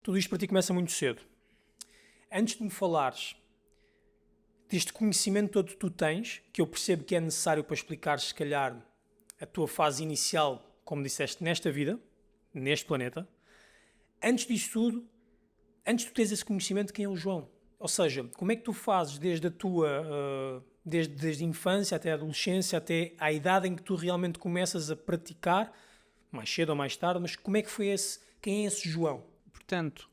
tudo isto para ti começa muito cedo. Antes de me falares deste conhecimento todo que tu tens, que eu percebo que é necessário para explicar, se calhar, a tua fase inicial, como disseste, nesta vida, neste planeta, antes disso tudo, antes de tu teres esse conhecimento, quem é o João? Ou seja, como é que tu fazes desde a tua... desde a infância até a adolescência, até à idade em que tu realmente começas a praticar, mais cedo ou mais tarde, mas como é que foi esse... Quem é esse João? Portanto,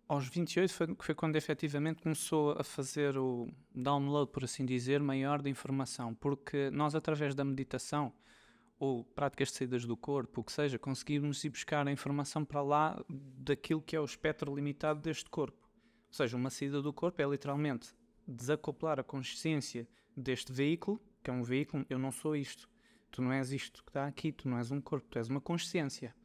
aos 28 foi quando efetivamente começou a fazer o download, por assim dizer, maior de informação, porque nós, através da meditação ou práticas de saídas do corpo, o que seja, conseguimos ir buscar a informação para lá daquilo que é o espectro limitado deste corpo. Ou seja, uma saída do corpo é literalmente desacoplar a consciência deste veículo, que é um veículo, eu não sou isto, tu não és isto que está aqui, tu não és um corpo, tu és uma consciência.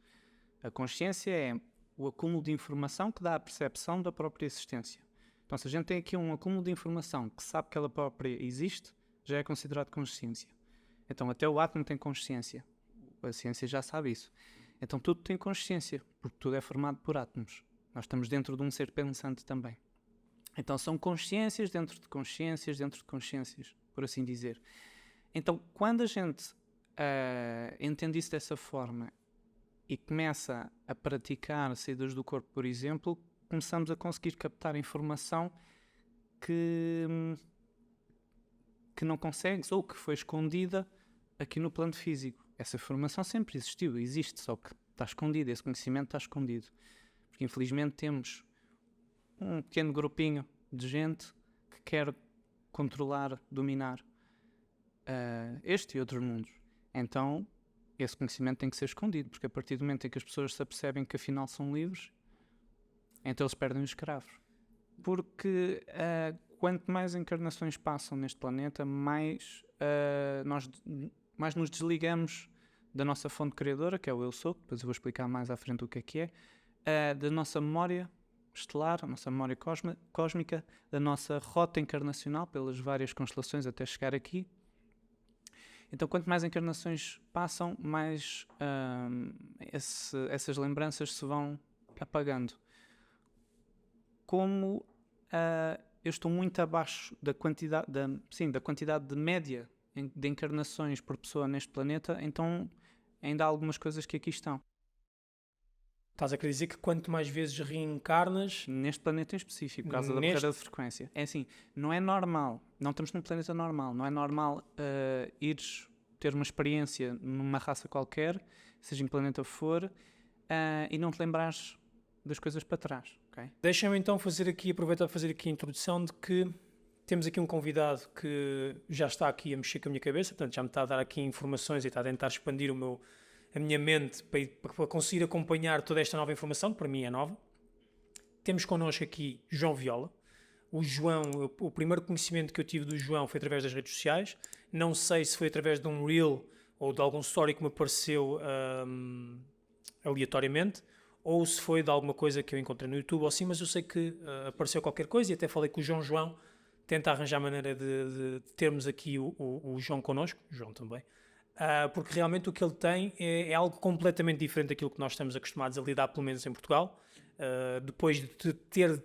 A consciência é o acúmulo de informação que dá a percepção da própria existência. Então, se a gente tem aqui um acúmulo de informação que sabe que ela própria existe, já é considerado consciência. Então, até o átomo tem consciência. A ciência já sabe isso. Então, tudo tem consciência, porque tudo é formado por átomos. Nós estamos dentro de um ser pensante também. Então, são consciências, por assim dizer. Então, quando a gente entende isso dessa forma e começa a praticar saídas do corpo, por exemplo, começamos a conseguir captar informação que não consegues ou que foi escondida aqui no plano físico. Essa informação sempre existiu, existe, só que está escondida, esse conhecimento está escondido. Porque infelizmente temos um pequeno grupinho de gente que quer controlar, dominar este e outros mundos. Então, esse conhecimento tem que ser escondido, porque a partir do momento em que as pessoas se apercebem que afinal são livres, então eles perdem os escravos. Porque quanto mais encarnações passam neste planeta, mais nos desligamos da nossa fonte criadora, que é o Eu Sou, depois eu vou explicar mais à frente o que é, da nossa memória estelar, a nossa memória cósmica, da nossa rota encarnacional pelas várias constelações até chegar aqui. Então, quanto mais encarnações passam, mais essas lembranças se vão apagando. Como eu estou muito abaixo da quantidade de média de encarnações por pessoa neste planeta, então ainda há algumas coisas que aqui estão. Estás a querer dizer que quanto mais vezes reencarnas... Neste planeta em específico, por causa da barreira de frequência. É assim, não é normal, não estamos num planeta normal, não é normal ires ter uma experiência numa raça qualquer, seja em planeta for, e não te lembrares das coisas para trás. Okay? Deixa-me então aproveitar para fazer aqui a introdução de que temos aqui um convidado que já está aqui a mexer com a minha cabeça, portanto já me está a dar aqui informações e está a tentar expandir a minha mente para conseguir acompanhar toda esta nova informação, que para mim é nova. Temos connosco aqui João Viola. O João, o primeiro conhecimento que eu tive do João foi através das redes sociais. Não sei se foi através de um reel ou de algum story que me apareceu aleatoriamente, ou se foi de alguma coisa que eu encontrei no YouTube ou assim, mas eu sei que apareceu qualquer coisa e até falei com o João tenta arranjar maneira de termos aqui o João connosco, o João também, porque realmente o que ele tem é algo completamente diferente daquilo que nós estamos acostumados a lidar, pelo menos em Portugal. Depois de ter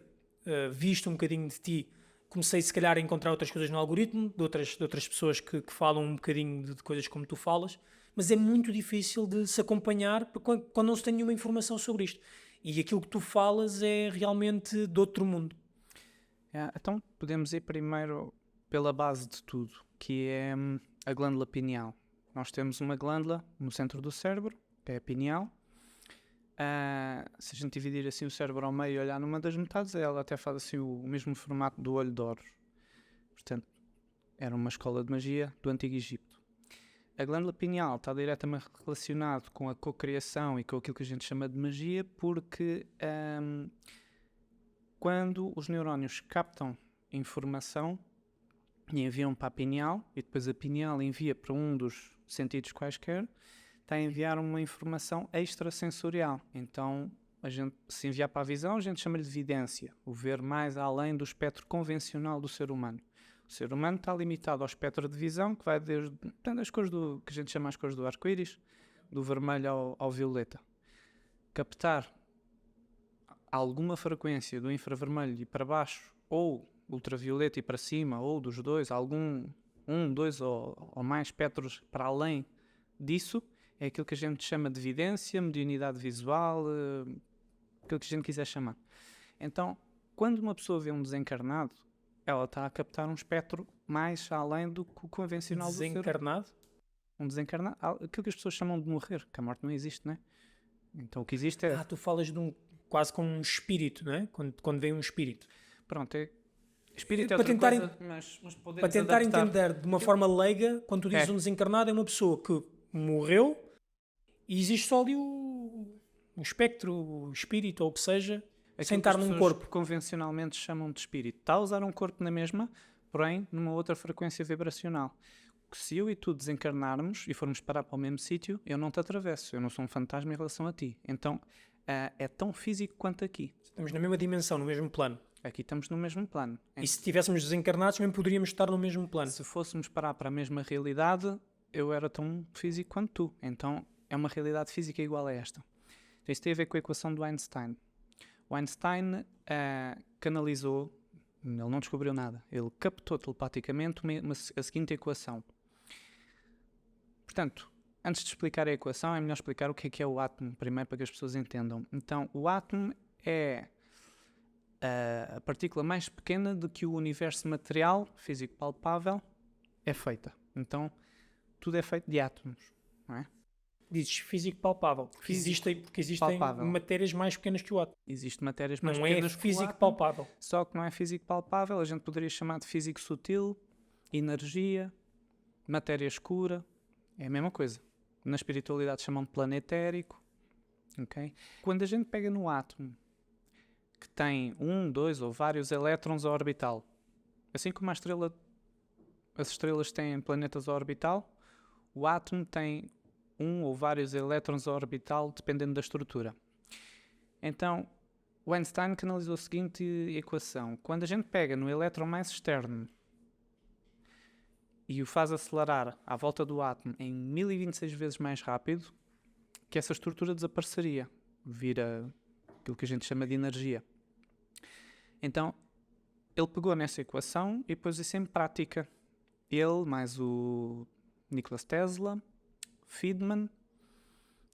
visto um bocadinho de ti, comecei se calhar a encontrar outras coisas no algoritmo, de outras pessoas que falam um bocadinho de coisas como tu falas, mas é muito difícil de se acompanhar quando não se tem nenhuma informação sobre isto. E aquilo que tu falas é realmente de outro mundo. Então podemos ir primeiro pela base de tudo, que é a glândula pineal. Nós temos uma glândula no centro do cérebro, que é a pineal. Se a gente dividir assim o cérebro ao meio e olhar numa das metades, ela até faz assim o mesmo formato do olho de Horus. Portanto, era uma escola de magia do Antigo Egito. A glândula pineal está diretamente relacionado com a cocriação e com aquilo que a gente chama de magia, porque quando os neurónios captam informação e enviam para a pineal, e depois a pineal envia para um dos sentidos quaisquer, está a enviar uma informação extrasensorial. Então, se enviar para a visão, a gente chama-lhe de vidência, o ver mais além do espectro convencional do ser humano. O ser humano está limitado ao espectro de visão, que vai desde as cores que a gente chama as cores do arco-íris, do vermelho ao violeta. Captar alguma frequência do infravermelho e para baixo, ou ultravioleta e para cima, ou dos dois, dois ou mais espectros para além disso, é aquilo que a gente chama de vidência, mediunidade visual, aquilo que a gente quiser chamar. Então, quando uma pessoa vê um desencarnado, ela está a captar um espectro mais além do que o convencional do ser. Desencarnado? Um desencarnado, aquilo que as pessoas chamam de morrer, que a morte não existe, não é? Então o que existe é... Tu falas de quase como um espírito, não é? Quando vem um espírito. Pronto, espírito é Para outra tentar, coisa, mas para tentar entender de uma forma leiga, quando tu dizes um desencarnado, é uma pessoa que morreu e existe só ali o espectro, o espírito ou o que seja, sem estar num corpo. Convencionalmente chamam de espírito. Está a usar um corpo na mesma, porém numa outra frequência vibracional. Se eu e tu desencarnarmos e formos parar para o mesmo sítio, eu não te atravesso, eu não sou um fantasma em relação a ti. Então é tão físico quanto aqui. Estamos na mesma dimensão, no mesmo plano. Aqui estamos no mesmo plano. E se estivéssemos desencarnados, também poderíamos estar no mesmo plano. Se fôssemos parar para a mesma realidade, eu era tão físico quanto tu. Então é uma realidade física igual a esta. Então, isso tem a ver com a equação do Einstein. O Einstein canalizou, ele não descobriu nada, ele captou telepaticamente a seguinte equação. Portanto, antes de explicar a equação, é melhor explicar o que é o átomo, primeiro, para que as pessoas entendam. Então, o átomo é a partícula mais pequena de que o universo material, físico palpável, é feita. Então, tudo é feito de átomos, não é? Dizes físico palpável, porque existem palpável. matérias mais pequenas que o átomo. Existem matérias mais não pequenas é que físico o átomo, palpável. só que não é físico palpável, a gente poderia chamar de físico sutil, energia, matéria escura, é a mesma coisa. Na espiritualidade chamam de plano etérico. Okay? Quando a gente pega no átomo, que tem 1, 2 ou vários elétrons a orbital, assim como as estrelas têm planetas a orbital, o átomo tem 1 ou vários elétrons a orbital, dependendo da estrutura. Então, o Einstein canalizou a seguinte equação. Quando a gente pega no elétron mais externo e o faz acelerar à volta do átomo em 1026 vezes mais rápido, que essa estrutura desapareceria, vira aquilo que a gente chama de energia. Então, ele pegou nessa equação e pôs isso em prática. Ele, mais o Nikola Tesla, Feynman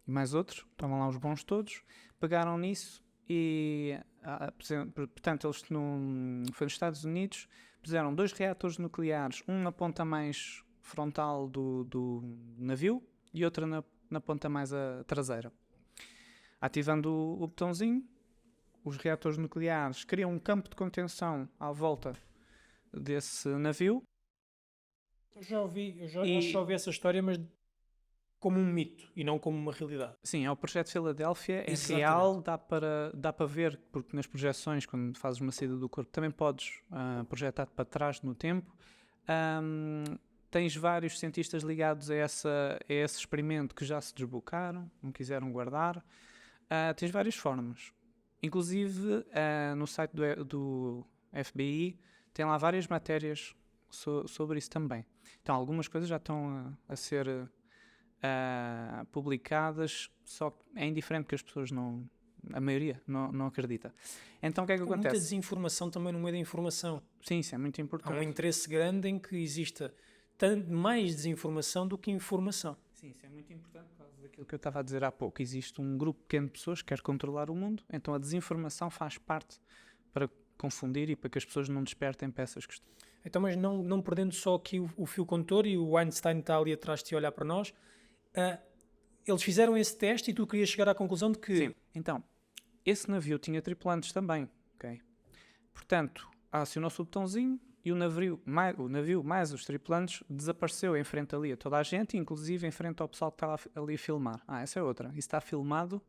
e mais outros, estavam lá os bons todos, pegaram nisso e, portanto, eles foi nos Estados Unidos, puseram 2 reatores nucleares, um na ponta mais frontal do navio e outro na ponta mais traseira. Ativando o botãozinho, os reatores nucleares criam um campo de contenção à volta desse navio. Eu já ouvi essa história, mas como um mito e não como uma realidade. Sim, é o projeto Filadélfia, é Exatamente. real, dá para ver, porque nas projeções, quando fazes uma saída do corpo, também podes projetar para trás no tempo. Tens vários cientistas ligados a esse experimento que já se desbocaram, não quiseram guardar. Tens várias formas. Inclusive, no site do FBI, tem lá várias matérias sobre isso também. Então, algumas coisas já estão a ser publicadas, só que é indiferente que as pessoas a maioria não acredita. Então, o que é que acontece? Há muita desinformação também no meio da informação. Sim, isso é muito importante. Há um interesse grande em que exista mais desinformação do que informação. Sim, isso é muito importante por causa daquilo que eu estava a dizer há pouco. Existe um grupo pequeno de pessoas que quer controlar o mundo, então a desinformação faz parte para confundir e para que as pessoas não despertem para essas questões. Então, mas não perdendo só aqui o fio condutor, e o Einstein está ali atrás de ti a olhar para nós, eles fizeram esse teste e tu querias chegar à conclusão de que... Sim, então, esse navio tinha tripulantes também, ok? Portanto, acionou-se o botãozinho e o navio mais os tripulantes desapareceu em frente ali a toda a gente, inclusive em frente ao pessoal que estava ali a filmar. Essa é outra. Isso está filmado,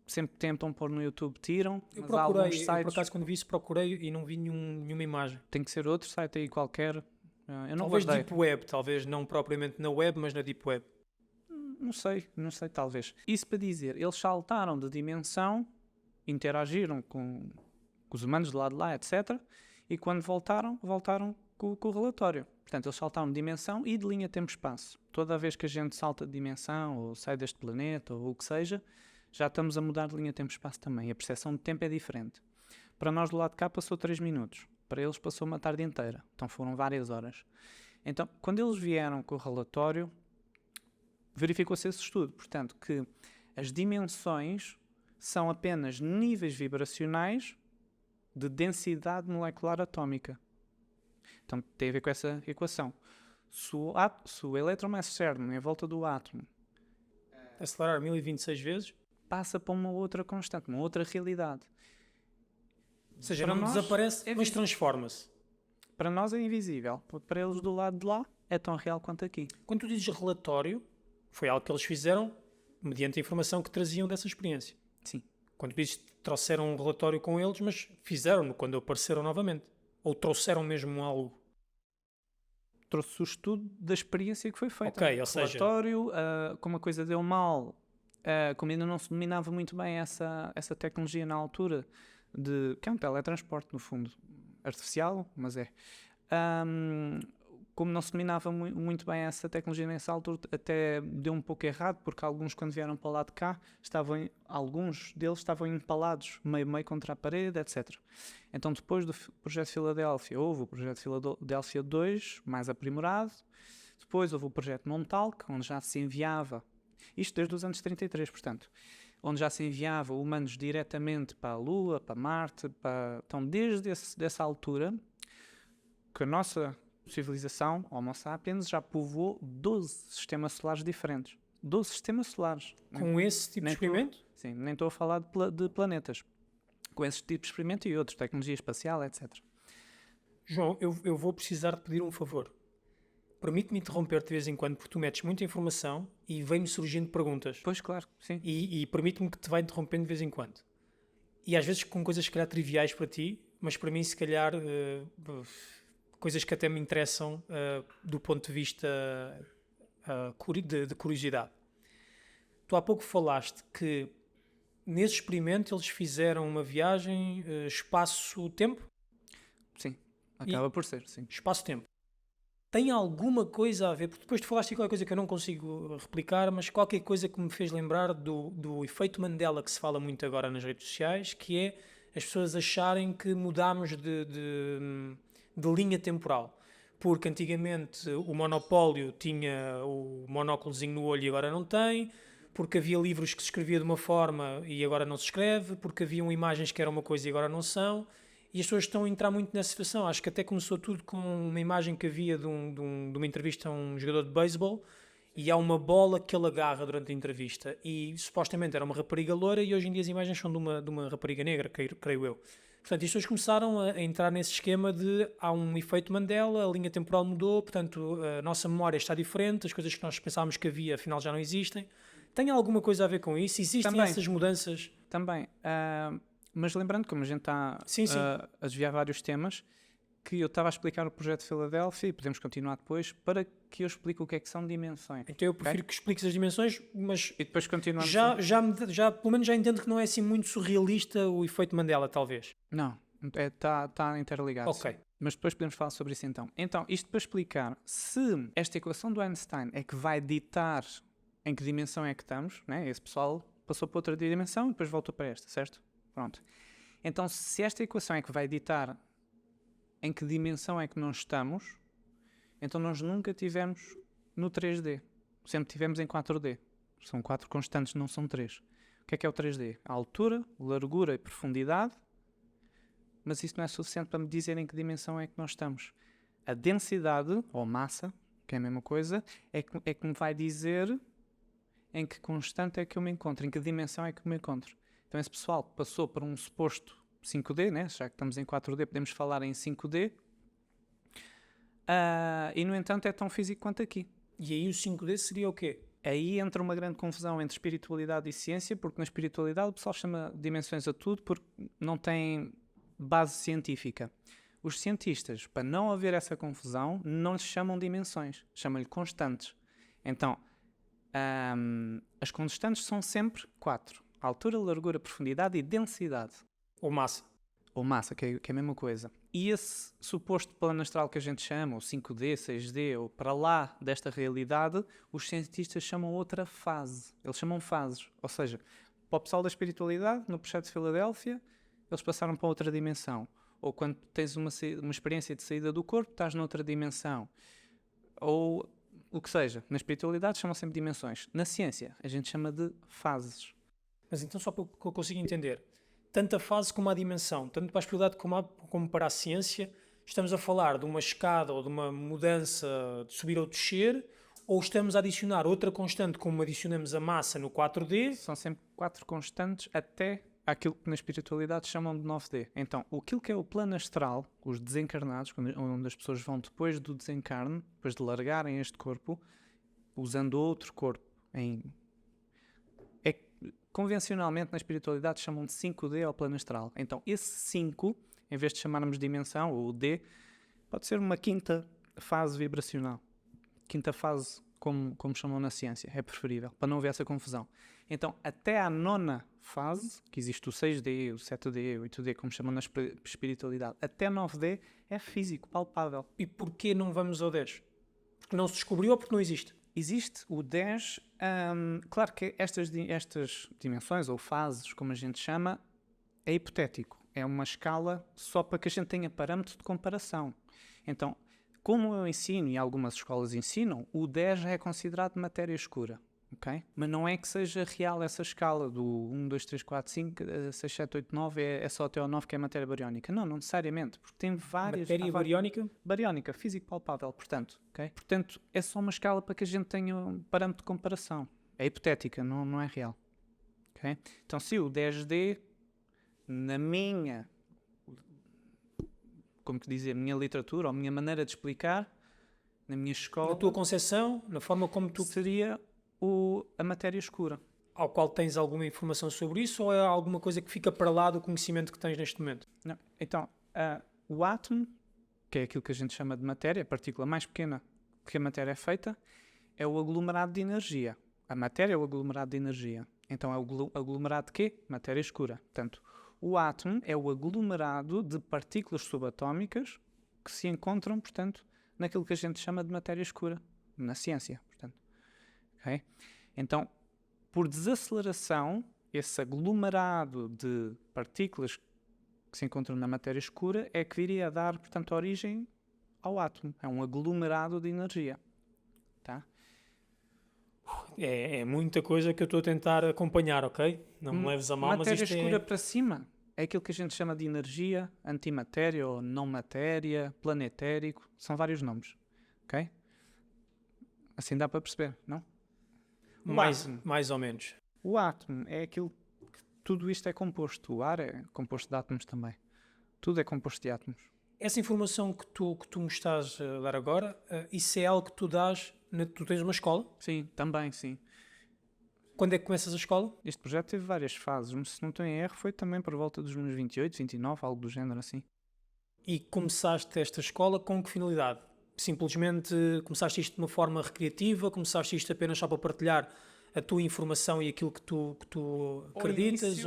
sempre tentam pôr no YouTube, tiram. Eu mas há alguns procurei, sites, por acaso quando vi isso procurei e não vi nenhuma imagem. tem que ser outro site aí qualquer. Eu não Talvez guardei. Deep Web, talvez não propriamente na web, mas na Deep Web. Não sei, talvez. Isso para dizer, eles saltaram de dimensão, interagiram com os humanos do lado de lá, etc. E quando voltaram com o relatório. Portanto, eles saltaram de dimensão e de linha tempo-espaço. Toda vez que a gente salta de dimensão, ou sai deste planeta, ou o que seja, já estamos a mudar de linha tempo-espaço também. A percepção de tempo é diferente. Para nós do lado de cá passou 3 minutos. Para eles passou uma tarde inteira. Então foram várias horas. Então, quando eles vieram com o relatório, verificou-se esse estudo. Portanto, que as dimensões são apenas níveis vibracionais de densidade molecular atómica. Então, tem a ver com essa equação. Se o elétron mais externo em volta do átomo acelerar 1026 vezes, passa para uma outra constante, uma outra realidade. Ou seja, Para não nós desaparece, mas transforma-se. Para nós é invisível. Para eles do lado de lá é tão real quanto aqui. Quando tu dizes relatório, foi algo que eles fizeram mediante a informação que traziam dessa experiência. Sim. Quando tu dizes que trouxeram um relatório com eles, mas fizeram-no quando apareceram novamente. Ou trouxeram mesmo algo. Trouxe o estudo da experiência que foi feita. Ok, ou seja... Relatório, como a coisa deu mal, como ainda não se dominava muito bem essa tecnologia na altura, que é um teletransporte, no fundo, artificial, mas é. Como não se dominava muito bem essa tecnologia nessa altura, até deu um pouco errado, porque alguns, quando vieram para o lado de cá, alguns deles estavam empalados meio contra a parede, etc. Então, depois do projeto Filadélfia, houve o projeto Filadélfia 2, mais aprimorado. Depois houve o projeto Montauk, onde já se enviava, isto desde os anos 33, portanto, onde já se enviava humanos diretamente para a Lua, para Marte, então desde essa altura, que a nossa civilização, Homo sapiens, já povoou 12 sistemas solares diferentes. 12 sistemas solares. Com esse tipo de experimento? Sim, nem estou a falar de planetas. Com esse tipo de experimento e outros, tecnologia espacial, etc. João, eu vou precisar de pedir um favor. Permite-me interromper de vez em quando, porque tu metes muita informação e vem-me surgindo perguntas. Pois, claro, sim. E permite-me que te vá interrompendo de vez em quando. E às vezes com coisas, se calhar, triviais para ti, mas para mim, se calhar, coisas que até me interessam do ponto de vista de curiosidade. Tu há pouco falaste que nesse experimento eles fizeram uma viagem espaço-tempo? Sim, acaba por ser, sim. Espaço-tempo. Tem alguma coisa a ver, porque depois tu falaste de qualquer coisa que eu não consigo replicar, mas qualquer coisa que me fez lembrar do efeito Mandela que se fala muito agora nas redes sociais, que é as pessoas acharem que mudámos de linha temporal. Porque antigamente o monopólio tinha o monóculozinho no olho e agora não tem, porque havia livros que se escrevia de uma forma e agora não se escreve, porque haviam imagens que eram uma coisa e agora não são. E as pessoas estão a entrar muito nessa situação. Acho que até começou tudo com uma imagem que havia de uma entrevista a um jogador de beisebol e há uma bola que ele agarra durante a entrevista. E supostamente era uma rapariga loira e hoje em dia as imagens são de uma rapariga negra, creio eu. Portanto, as pessoas começaram a entrar nesse esquema de há um efeito Mandela, a linha temporal mudou, portanto a nossa memória está diferente, as coisas que nós pensávamos que havia afinal já não existem. Tem alguma coisa a ver com isso? Existem Também. essas mudanças? Também. Mas lembrando, como a gente está a desviar vários temas, que eu estava a explicar o projeto Filadélfia e podemos continuar depois para que eu explique o que é que são dimensões. Então eu prefiro que expliques as dimensões, mas e depois continuamos. Já pelo menos já entendo que não é assim muito surrealista o efeito Mandela, talvez. Não, está interligado. Ok. Sim. Mas depois podemos falar sobre isso então. Então, isto para explicar se esta equação do Einstein é que vai ditar em que dimensão é que estamos, né? Esse pessoal passou para outra dimensão e depois voltou para esta, certo? Pronto. Então, se esta equação é que vai ditar em que dimensão é que nós estamos, então nós nunca tivemos no 3D. Sempre tivemos em 4D. São 4 constantes, não são 3. O que é o 3D? A altura, largura e profundidade, mas isso não é suficiente para me dizer em que dimensão é que nós estamos. A densidade, ou massa, que é a mesma coisa, é que me vai dizer em que constante é que eu me encontro, em que dimensão é que eu me encontro. Então esse pessoal passou por um suposto 5D, né? Já que estamos em 4D, podemos falar em 5D. E, no entanto, é tão físico quanto aqui. E aí o 5D seria o quê? Aí entra uma grande confusão entre espiritualidade e ciência, porque na espiritualidade o pessoal chama dimensões a tudo porque não tem base científica. Os cientistas, para não haver essa confusão, não lhes chamam dimensões, chamam-lhe constantes. Então, as constantes são sempre 4. Altura, largura, profundidade e densidade. Ou massa. Ou massa, que é a mesma coisa. E esse suposto plano astral que a gente chama, ou 5D, 6D, ou para lá desta realidade, os cientistas chamam outra fase. Eles chamam fases. Ou seja, Para o pessoal da espiritualidade, no projeto de Filadélfia, eles passaram para outra dimensão. Ou quando tens uma experiência de saída do corpo, estás noutra dimensão. Ou o que seja. Na espiritualidade chamam sempre dimensões. Na ciência, a gente chama de fases. Mas então, só para que eu consiga entender, tanto a fase como a dimensão, tanto para a espiritualidade como para a ciência, estamos a falar de uma escada ou de uma mudança de subir ou descer, ou estamos a adicionar outra constante como adicionamos a massa no 4D? São sempre 4 constantes até aquilo que na espiritualidade chamam de 9D. Então, aquilo que é o plano astral, os desencarnados, onde as pessoas vão depois do desencarne, depois de largarem este corpo, usando outro corpo convencionalmente na espiritualidade chamam de 5D ao plano astral. Então, esse 5, em vez de chamarmos dimensão, ou D, pode ser uma quinta fase vibracional. Quinta fase, como chamam na ciência, é preferível, para não haver essa confusão. Então, até à 9ª fase, que existe o 6D, o 7D, o 8D, como chamam na espiritualidade, até 9D é físico, palpável. E porquê não vamos ao 10? Porque não se descobriu ou porque não existe? Existe o 10, claro que estas dimensões ou fases, como a gente chama, é hipotético. É uma escala só para que a gente tenha parâmetro de comparação. Então, como eu ensino e algumas escolas ensinam, o 10 já é considerado matéria escura. Okay? Mas não é que seja real essa escala do 1, 2, 3, 4, 5, 6, 7, 8, 9, é só até ao 9 que é matéria bariónica. Não necessariamente, porque tem várias... Matéria bariónica? Bariónica, físico palpável, portanto. Okay? Portanto, é só uma escala para que a gente tenha um parâmetro de comparação. É hipotética, não é real. Okay? Então, se o 10D, na minha, como que dizer, minha literatura, ou minha maneira de explicar, na minha escola... Na tua concepção, na forma como tu... Seria a matéria escura. Ao qual tens alguma informação sobre isso, ou é alguma coisa que fica para lá do conhecimento que tens neste momento? Não. Então, o átomo, que é aquilo que a gente chama de matéria, a partícula mais pequena que a matéria é feita, é o aglomerado de energia. A matéria é o aglomerado de energia. Então, é o aglomerado de quê? Matéria escura. Portanto, o átomo é o aglomerado de partículas subatómicas que se encontram, portanto, naquilo que a gente chama de matéria escura, na ciência, portanto. Okay? Então, por desaceleração, esse aglomerado de partículas que se encontram na matéria escura é que viria a dar, portanto, origem ao átomo. É um aglomerado de energia. Tá? É muita coisa que eu estou a tentar acompanhar, ok? Não me leves a mal, mas matéria isto escura para cima é aquilo que a gente chama de energia, antimatéria ou não matéria, planetérico. São vários nomes. Ok? Assim dá para perceber, não? Mais ou menos. O átomo é aquilo que tudo isto é composto. O ar é composto de átomos também. Tudo é composto de átomos. Essa informação que tu me estás a dar agora, isso é algo que tu dás, tu tens uma escola? Sim, também, sim. Quando é que começas a escola? Este projeto teve várias fases, mas se não estou em erro foi também por volta dos meus 28, 29, algo do género assim. E começaste esta escola com que finalidade? Simplesmente começaste isto de uma forma recreativa? Começaste isto apenas só para partilhar a tua informação e aquilo que tu acreditas?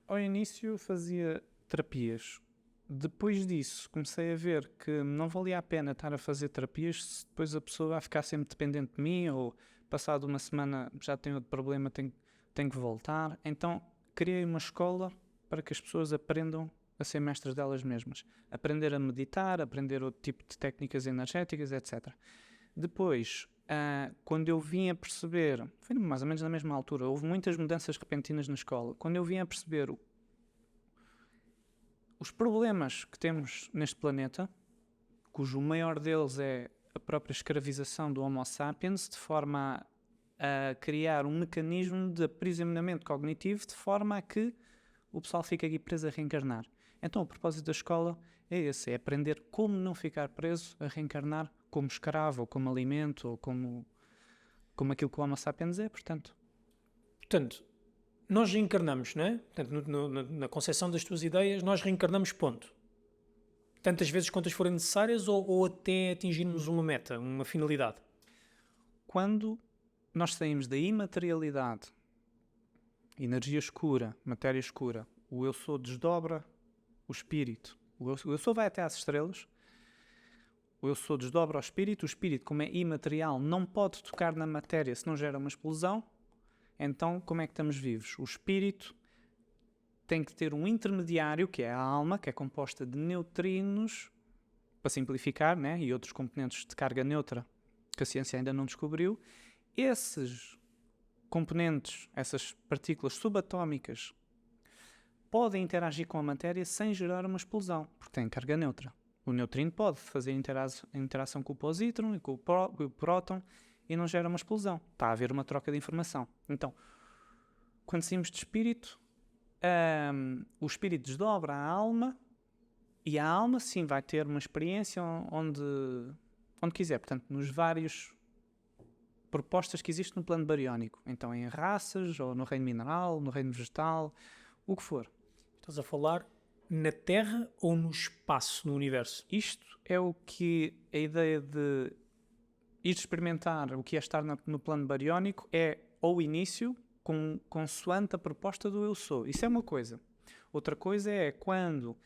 Ao início fazia terapias. Depois disso comecei a ver que não valia a pena estar a fazer terapias se depois a pessoa vai ficar sempre dependente de mim ou passado uma semana já tem outro problema, tem que voltar. Então criei uma escola para que as pessoas aprendam a ser mestras delas mesmas. Aprender a meditar, aprender outro tipo de técnicas energéticas, etc. Depois, quando eu vim a perceber, foi mais ou menos na mesma altura, houve muitas mudanças repentinas na escola. Quando eu vim a perceber os problemas que temos neste planeta, cujo maior deles é a própria escravização do Homo sapiens, de forma a criar um mecanismo de aprisionamento cognitivo, de forma a que o pessoal fique aqui preso a reencarnar. Então, o propósito da escola é esse, é aprender como não ficar preso a reencarnar como escravo, ou como alimento, ou como aquilo que o Homo sapiens é, portanto. Portanto, nós reencarnamos, não é? Portanto, na concepção das tuas ideias, nós reencarnamos, ponto. Tantas vezes quantas forem necessárias ou até atingirmos uma meta, uma finalidade? Quando nós saímos da imaterialidade, energia escura, matéria escura, o eu sou desdobra o espírito. O eu sou vai até às estrelas, o eu sou desdobra o espírito, como é imaterial, não pode tocar na matéria se não gera uma explosão, Então, como é que estamos vivos? O espírito tem que ter um intermediário, que é a alma, que é composta de neutrinos, para simplificar, né? E outros componentes de carga neutra que a ciência ainda não descobriu. Esses componentes, essas partículas subatómicas, podem interagir com a matéria sem gerar uma explosão, porque têm carga neutra. O neutrino pode fazer interação com o posítron e com o próton e não gera uma explosão. Está a haver uma troca de informação. Então, quando saímos de espírito, o espírito desdobra a alma e a alma, sim, vai ter uma experiência onde quiser. Portanto, nos vários propostas que existem no plano bariónico. Então, em raças, ou no reino mineral, no reino vegetal, o que for. Estás a falar na Terra ou no espaço, no universo? Isto é o que a ideia de ir experimentar o que é estar no plano bariónico é ao início, consoante a proposta do eu sou. Isso é uma coisa. Outra coisa é quando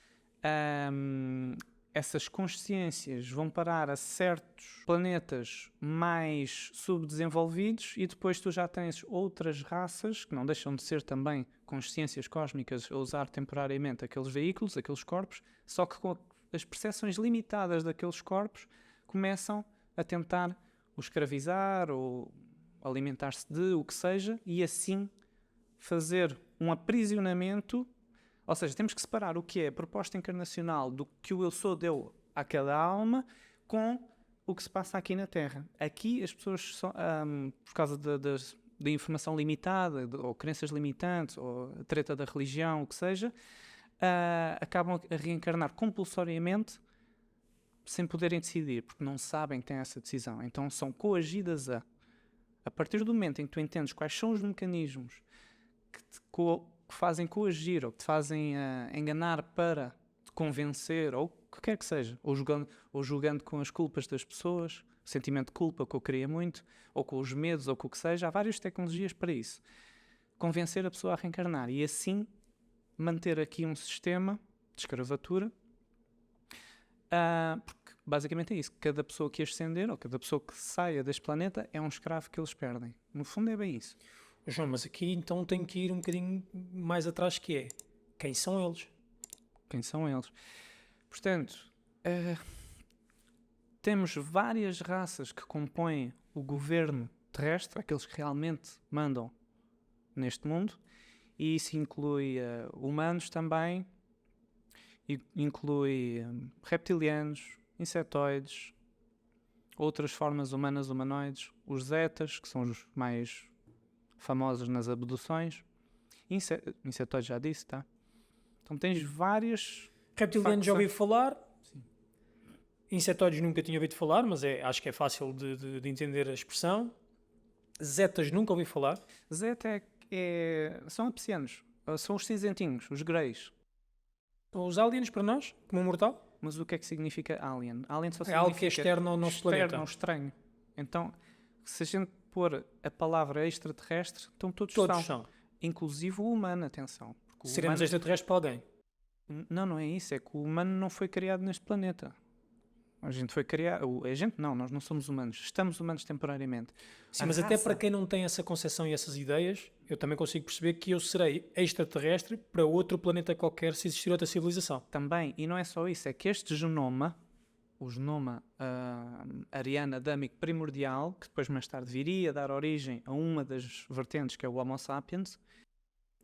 essas consciências vão parar a certos planetas mais subdesenvolvidos e depois tu já tens outras raças que não deixam de ser também consciências cósmicas a usar temporariamente aqueles veículos, aqueles corpos, só que com as percepções limitadas daqueles corpos começam a tentar o escravizar ou alimentar-se de o que seja e assim fazer um aprisionamento. Ou seja, temos que separar o que é a proposta encarnacional do que o eu sou deu àquela alma com o que se passa aqui na Terra. Aqui as pessoas, por causa da informação limitada, ou crenças limitantes, ou a treta da religião, o que seja, acabam a reencarnar compulsoriamente sem poderem decidir, porque não sabem que têm essa decisão. Então são coagidas a partir do momento em que tu entendes quais são os mecanismos que fazem coagir ou que te fazem enganar para te convencer, ou o que quer que seja, ou julgando com as culpas das pessoas, o sentimento de culpa que eu queria muito, ou com os medos, ou com o que seja. Há várias tecnologias para isso. Convencer a pessoa a reencarnar e assim manter aqui um sistema de escravatura, porque basicamente é isso. Cada pessoa que ascender, ou cada pessoa que saia deste planeta, é um escravo que eles perdem. No fundo é bem isso. João, mas aqui então tenho que ir um bocadinho mais atrás, que é, quem são eles? Quem são eles? Portanto, temos várias raças que compõem o governo terrestre, aqueles que realmente mandam neste mundo, e isso inclui humanos também, inclui reptilianos, insetoides, outras formas humanas humanoides, os zetas, que são os mais famosos nas abduções, insetoides já disse, tá? Então tens várias... Reptilianos já ouvi falar, sim. Insetoides nunca tinha ouvido falar, mas acho que é fácil de entender a expressão. Zetas nunca ouvi falar. Zeta são apsianos, são os cinzentinhos, os greys. Os aliens para nós, como um mortal? Mas o que é que significa alien? Alien só significa algo que é externo ao nosso planeta. Externo, estranho. Então, se a gente pôr a palavra extraterrestre, então todos são. Inclusive o humano, atenção. Seremos extraterrestres para alguém? Não é isso. É que o humano não foi criado neste planeta. A gente foi criado... nós não somos humanos. Estamos humanos temporariamente. Sim, mas até para quem não tem essa concepção e essas ideias, eu também consigo perceber que eu serei extraterrestre para outro planeta qualquer se existir outra civilização. Também. E não é só isso. É que este genoma, o genoma ariano-adâmico primordial, que depois mais tarde viria a dar origem a uma das vertentes, que é o Homo sapiens.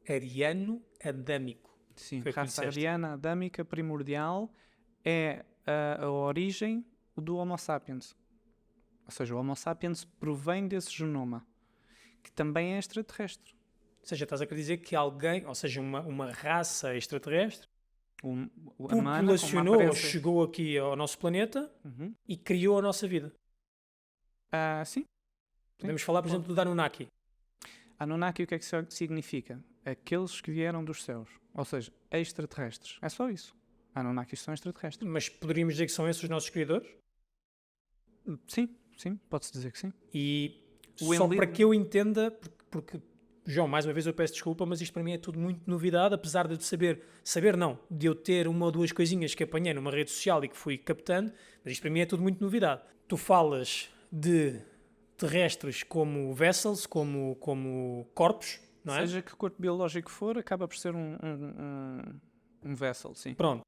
Ariano-adâmico. Sim, raça ariana-adâmica primordial é a origem do Homo sapiens. Ou seja, o Homo sapiens provém desse genoma, que também é extraterrestre. Ou seja, estás a querer dizer que alguém, ou seja, uma raça extraterrestre, populacionou ou chegou aqui ao nosso planeta e criou a nossa vida. Sim. Podemos falar, por exemplo, do Anunnaki. Anunnaki, o que é que significa? Aqueles que vieram dos céus. Ou seja, extraterrestres. É só isso. Anunnakis são extraterrestres. Mas poderíamos dizer que são esses os nossos criadores? Sim, pode-se dizer que sim. E só para que eu entenda, porque João, mais uma vez eu peço desculpa, mas isto para mim é tudo muito novidade, apesar de de eu ter uma ou duas coisinhas que apanhei numa rede social e que fui captando, mas isto para mim é tudo muito novidade. Tu falas de terrestres como vessels, como corpos, não é? Seja que corpo biológico for, acaba por ser um vessel, sim. Pronto.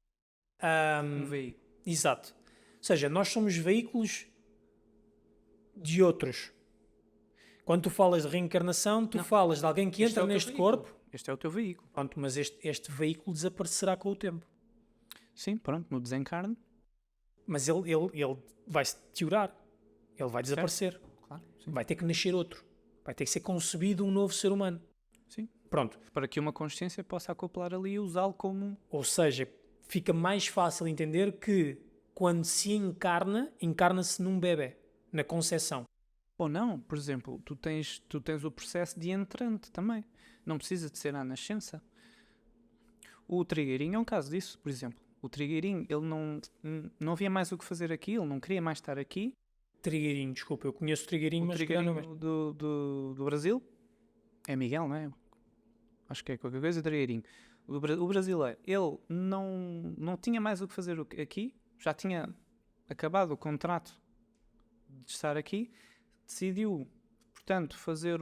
Um veículo. Exato. Ou seja, nós somos veículos de outros. Quando tu falas de reencarnação, tu Não. falas de alguém que Este é entra o teu neste veículo. corpo. Este é o teu veículo. Pronto, mas este veículo desaparecerá com o tempo. Sim, pronto, no desencarne. Mas ele vai se deteriorar. Ele vai desaparecer. Claro, sim. Vai ter que nascer outro. Vai ter que ser concebido um novo ser humano. Sim. Pronto. Para que uma consciência possa acoplar ali e usá-lo como... Ou seja, fica mais fácil entender que quando se encarna-se num bebé, na concepção. Ou não, por exemplo, tu tens o processo de entrante também. Não precisa de ser à nascença. O trigueirinho é um caso disso, por exemplo. O trigueirinho, ele não havia mais o que fazer aqui, ele não queria mais estar aqui. Trigueirinho, desculpa, eu conheço o Trigueirinho, O mas se calhar não é. trigueirinho do Brasil é Miguel, não é? Acho que é qualquer coisa, trigueirinho. O brasileiro, ele não tinha mais o que fazer aqui, já tinha acabado o contrato de estar aqui, decidiu, portanto, fazer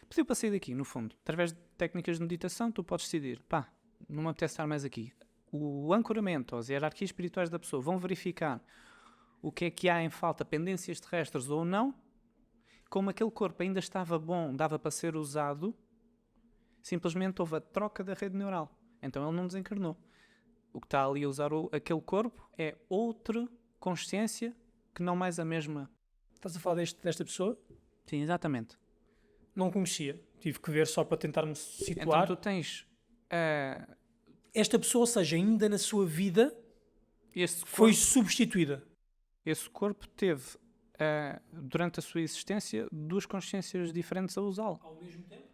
pediu para sair daqui, no fundo. Através de técnicas de meditação, tu podes decidir, pá, não me apetece estar mais aqui. O ancoramento, as hierarquias espirituais da pessoa vão verificar o que é que há em falta, pendências terrestres ou não. Como aquele corpo ainda estava bom, dava para ser usado, simplesmente houve a troca da rede neural. Então ele não desencarnou. O que está ali a usar aquele corpo é outra consciência que não mais a mesma. Estás a falar desta pessoa? Sim, exatamente. Não conhecia. Tive que ver só para tentar me situar. Então tu tens Esta pessoa, ou seja, ainda na sua vida, foi substituída. Esse corpo teve, durante a sua existência, duas consciências diferentes a usá-lo. Ao mesmo tempo?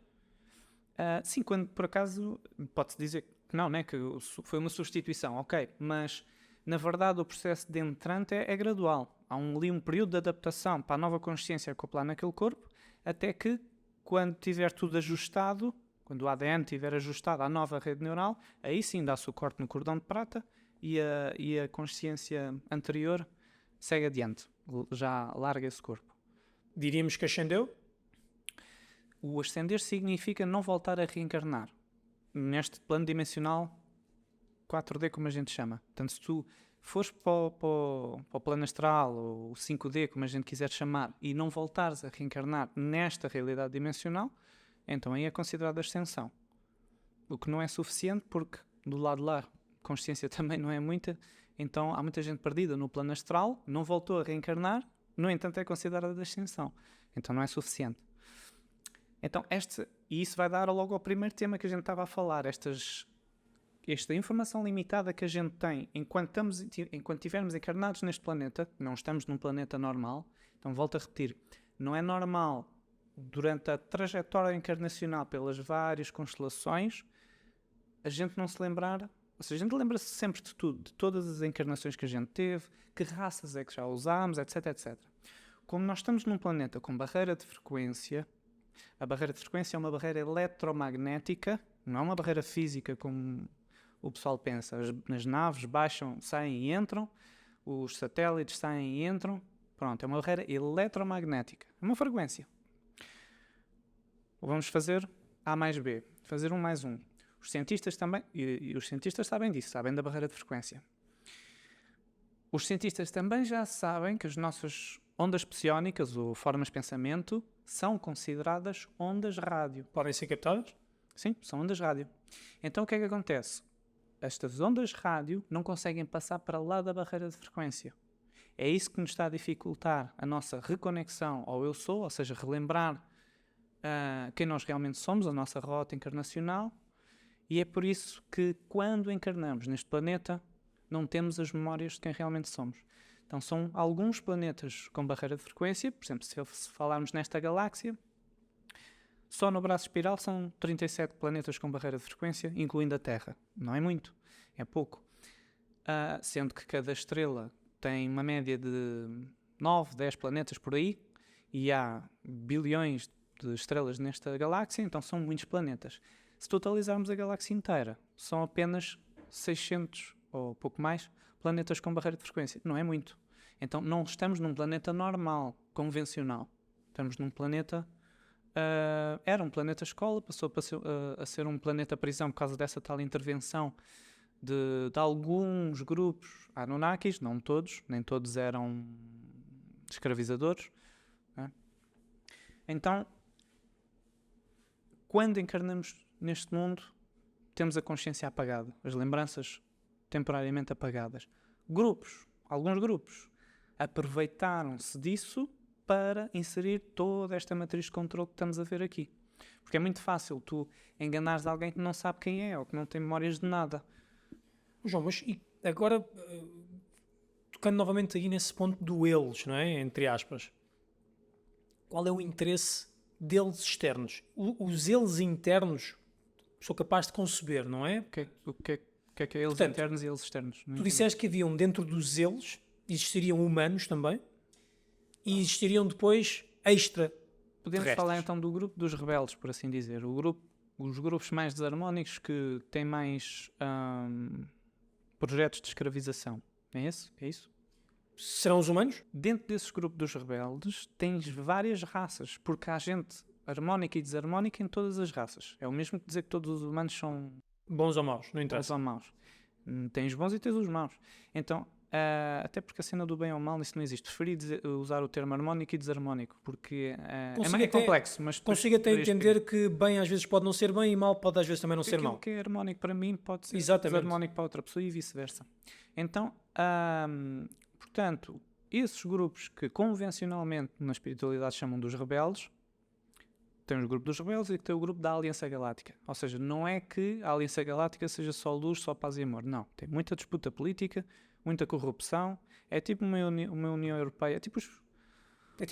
Sim, quando por acaso pode-se dizer que não, né, que foi uma substituição, ok, mas na verdade o processo de entrante é gradual. Há ali um período de adaptação para a nova consciência acoplar naquele corpo, até que quando tiver tudo ajustado, quando o ADN estiver ajustado à nova rede neural, aí sim dá-se o corte no cordão de prata e a consciência anterior segue adiante, já larga esse corpo. Diríamos que ascendeu? O ascender significa não voltar a reencarnar neste plano dimensional 4D, como a gente chama. Portanto, se tu fores para o plano astral ou 5D, como a gente quiser chamar, e não voltares a reencarnar nesta realidade dimensional, então aí é considerado ascensão. O que não é suficiente porque do lado de lá consciência também não é muita, então há muita gente perdida no plano astral, não voltou a reencarnar, no entanto é considerada ascensão. Então não é suficiente. Então e isso vai dar logo ao primeiro tema que a gente estava a falar, esta informação limitada que a gente tem enquanto estivermos encarnados neste planeta, não estamos num planeta normal, então volto a repetir, não é normal durante a trajetória encarnacional pelas várias constelações a gente não se lembrar, ou seja, a gente lembra-se sempre de tudo, de todas as encarnações que a gente teve, que raças é que já usámos, etc, etc. Como nós estamos num planeta com barreira de frequência, a barreira de frequência é uma barreira eletromagnética, não é uma barreira física como o pessoal pensa. As naves baixam, saem e entram, os satélites saem e entram. Pronto, é uma barreira eletromagnética, é uma frequência. Vamos fazer A mais B, fazer 1 mais 1. Os cientistas também, e os cientistas sabem disso, sabem da barreira de frequência. Os cientistas também já sabem que as nossas ondas psiónicas ou formas de pensamento são consideradas ondas rádio. Podem ser captadas? Sim, são ondas rádio. Então o que é que acontece? Estas ondas rádio não conseguem passar para lá da barreira de frequência. É isso que nos está a dificultar a nossa reconexão ao eu sou, ou seja, relembrar quem nós realmente somos, a nossa rota encarnacional, e é por isso que quando encarnamos neste planeta não temos as memórias de quem realmente somos. Então são alguns planetas com barreira de frequência, por exemplo, se falarmos nesta galáxia, só no braço espiral são 37 planetas com barreira de frequência, incluindo a Terra. Não é muito, é pouco. Sendo que cada estrela tem uma média de 9, 10 planetas por aí, e há bilhões de estrelas nesta galáxia, então são muitos planetas. Se totalizarmos a galáxia inteira, são apenas 600 ou pouco mais planetas com barreira de frequência. Não é muito. Então não estamos num planeta normal, convencional. Estamos num planeta... era um planeta escola, passou a ser um planeta prisão por causa dessa tal intervenção de alguns grupos Anunnakis, não todos, nem todos eram escravizadores. Né? Então, quando encarnamos neste mundo, temos a consciência apagada, as lembranças temporariamente apagadas. Alguns grupos, aproveitaram-se disso para inserir toda esta matriz de controle que estamos a ver aqui. Porque é muito fácil tu enganares alguém que não sabe quem é ou que não tem memórias de nada. João, mas e agora, tocando novamente aí nesse ponto do eles, não é? Entre aspas. Qual é o interesse deles externos? Os eles internos sou capaz de conceber, não é? O que é eles Portanto, internos e eles externos? Tu disseste que haviam dentro dos eles, existiriam humanos também, e existiriam depois extra. Podemos terrestres. falar então do grupo dos rebeldes, por assim dizer. Os grupos mais desarmónicos que têm mais projetos de escravização. É isso? É isso? Serão os humanos? Dentro desse grupo dos rebeldes tens várias raças, porque há gente harmónica e desarmónica em todas as raças. É o mesmo que dizer que todos os humanos são Bons ou maus, não bons interessa. ou maus. Tens bons e tens os maus. Então, até porque a cena do bem ou mal, isso não existe. Preferi usar o termo harmónico e desarmónico, porque é Consigo mais até- complexo. Mas depois Consigo até poderias entender que bem às vezes pode não ser bem e mal pode às vezes também não ser aquilo mal. que é harmónico para mim pode ser Exatamente. desarmónico para outra pessoa e vice-versa. Então, portanto, esses grupos que convencionalmente na espiritualidade chamam dos rebeldes, tem o grupo dos rebeldes e tem o grupo da Aliança Galáctica. Ou seja, não é que a Aliança Galáctica seja só luz, só paz e amor. Não, tem muita disputa política, muita corrupção. É tipo uma União Europeia, é tipo os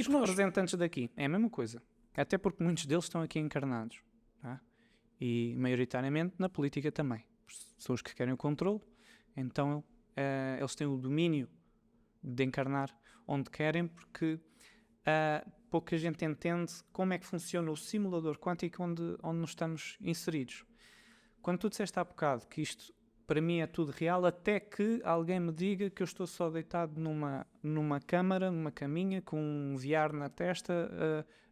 nós. representantes daqui. É a mesma coisa. Até porque muitos deles estão aqui encarnados. Tá? E maioritariamente na política também. São os que querem o controle. Então eles têm o domínio de encarnar onde querem, porque pouca gente entende como é que funciona o simulador quântico onde nos estamos inseridos. Quando tu disseste há bocado que isto para mim é tudo real, até que alguém me diga que eu estou só deitado numa câmara, numa caminha, com um VR na testa,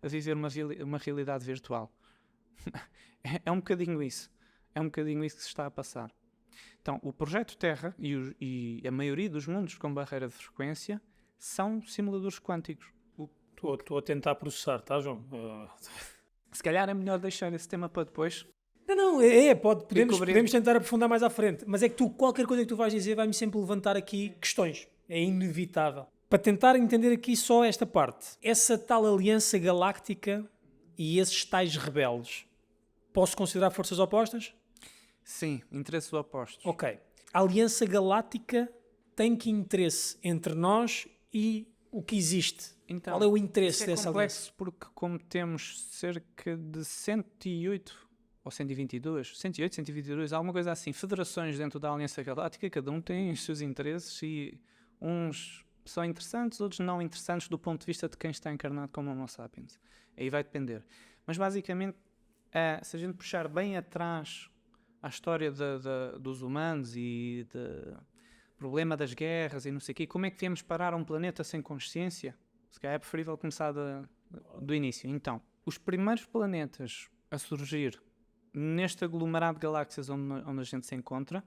a viver uma realidade virtual. É um bocadinho isso. É um bocadinho isso que se está a passar. Então, o projeto Terra e a maioria dos mundos com barreira de frequência são simuladores quânticos. Estou a tentar processar, tá, João? Se calhar é melhor deixar esse tema para depois. Não, podemos tentar aprofundar mais à frente, mas é que qualquer coisa que tu vais dizer vai-me sempre levantar aqui questões, é inevitável. Para tentar entender aqui só esta parte, essa tal aliança galáctica e esses tais rebeldes, posso considerar forças opostas? Sim, interesses opostos. Ok. A aliança galáctica tem que interesse entre nós e o que existe? Então, qual é o interesse é dessa complexo aliança? porque como temos cerca de 108 ou 122, 108, 122, alguma coisa assim, federações dentro da Aliança Galáctica, cada um tem os seus interesses e uns são interessantes, outros não interessantes do ponto de vista de quem está encarnado como Homo sapiens. Aí vai depender. Mas basicamente, se a gente puxar bem atrás a história dos humanos e do problema das guerras e não sei o quê, como é que viemos parar a um planeta sem consciência? Se calhar é preferível começar do início. Então, os primeiros planetas a surgir neste aglomerado de galáxias onde a gente se encontra,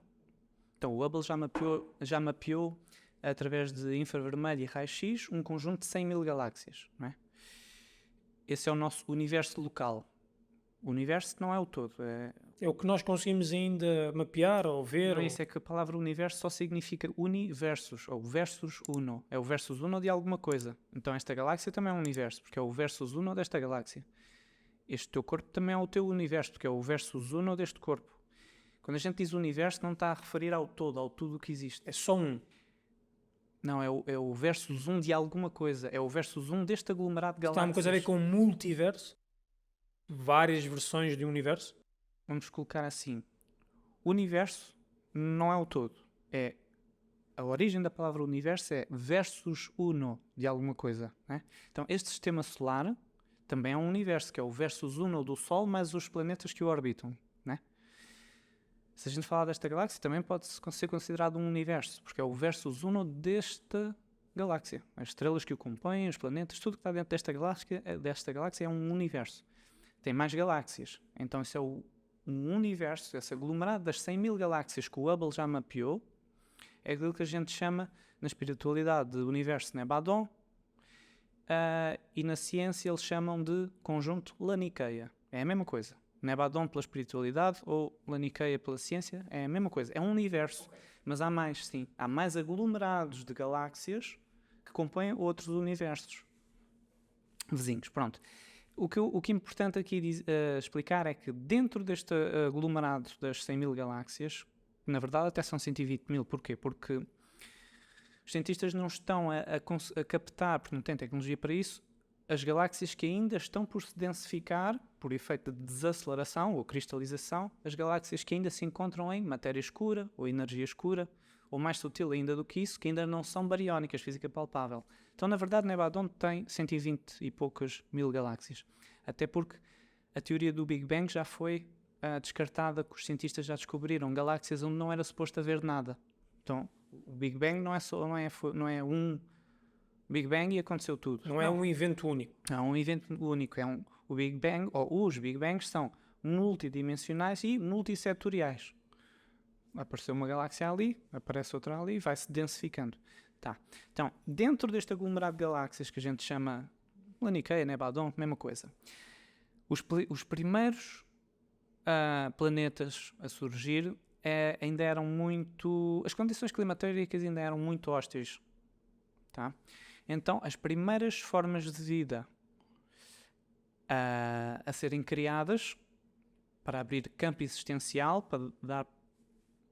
então o Hubble já mapeou através de infravermelho e raio-x um conjunto de 100 mil galáxias. Não é? Esse é o nosso universo local. O universo não é o todo. É o que nós conseguimos ainda mapear ou ver. Não, isso é que a palavra universo só significa universos, ou versus uno. É o versus uno de alguma coisa. Então esta galáxia também é um universo, porque é o versus uno desta galáxia. Este teu corpo também é o teu universo, porque é o versus uno deste corpo. Quando a gente diz universo, não está a referir ao todo, ao tudo que existe. É só um. Não, é o versus um de alguma coisa. É o versus um deste aglomerado de galáxias. Está uma coisa a ver com um multiverso? Várias versões de um universo? Vamos colocar assim. O universo não é o todo. A origem da palavra universo é versus uno de alguma coisa. Né? Então, este sistema solar também é um universo, que é o versus uno do Sol mais os planetas que o orbitam. Né? Se a gente falar desta galáxia, também pode ser considerado um universo, porque é o versus uno deste galáxia. As estrelas que o compõem, os planetas, tudo que está dentro desta galáxia é um universo. Tem mais galáxias. Então isso é um universo, esse aglomerado das 100 mil galáxias que o Hubble já mapeou, é aquilo que a gente chama, na espiritualidade, de universo Nebadon, e na ciência eles chamam de conjunto Laniqueia. É a mesma coisa. Nebadon pela espiritualidade ou Laniqueia pela ciência é a mesma coisa. É um universo, mas há mais, sim. Há mais aglomerados de galáxias que compõem outros universos vizinhos. Pronto. O que é importante aqui explicar é que dentro deste aglomerado das 100 mil galáxias, na verdade até são 120 mil, porquê? Porque os cientistas não estão a captar, porque não têm tecnologia para isso, as galáxias que ainda estão por se densificar, por efeito de desaceleração ou cristalização, as galáxias que ainda se encontram em matéria escura ou energia escura, ou mais sutil ainda do que isso, que ainda não são bariónicas, física palpável. Então, na verdade, Nebadon tem 120 e poucas mil galáxias. Até porque a teoria do Big Bang já foi descartada, que os cientistas já descobriram galáxias onde não era suposto haver nada. Então, o Big Bang não é um Big Bang e aconteceu tudo. Não é um evento único. É um evento único. O Big Bang, ou os Big Bangs, são multidimensionais e multissetoriais. Apareceu uma galáxia ali, aparece outra ali, vai-se densificando. Tá. Então, dentro deste aglomerado de galáxias que a gente chama Laniqueia, Nebadon, mesma coisa. Os primeiros planetas a surgir ainda eram muito... As condições climatéricas ainda eram muito hósteis. Tá? Então, as primeiras formas de vida a serem criadas para abrir campo existencial, para dar,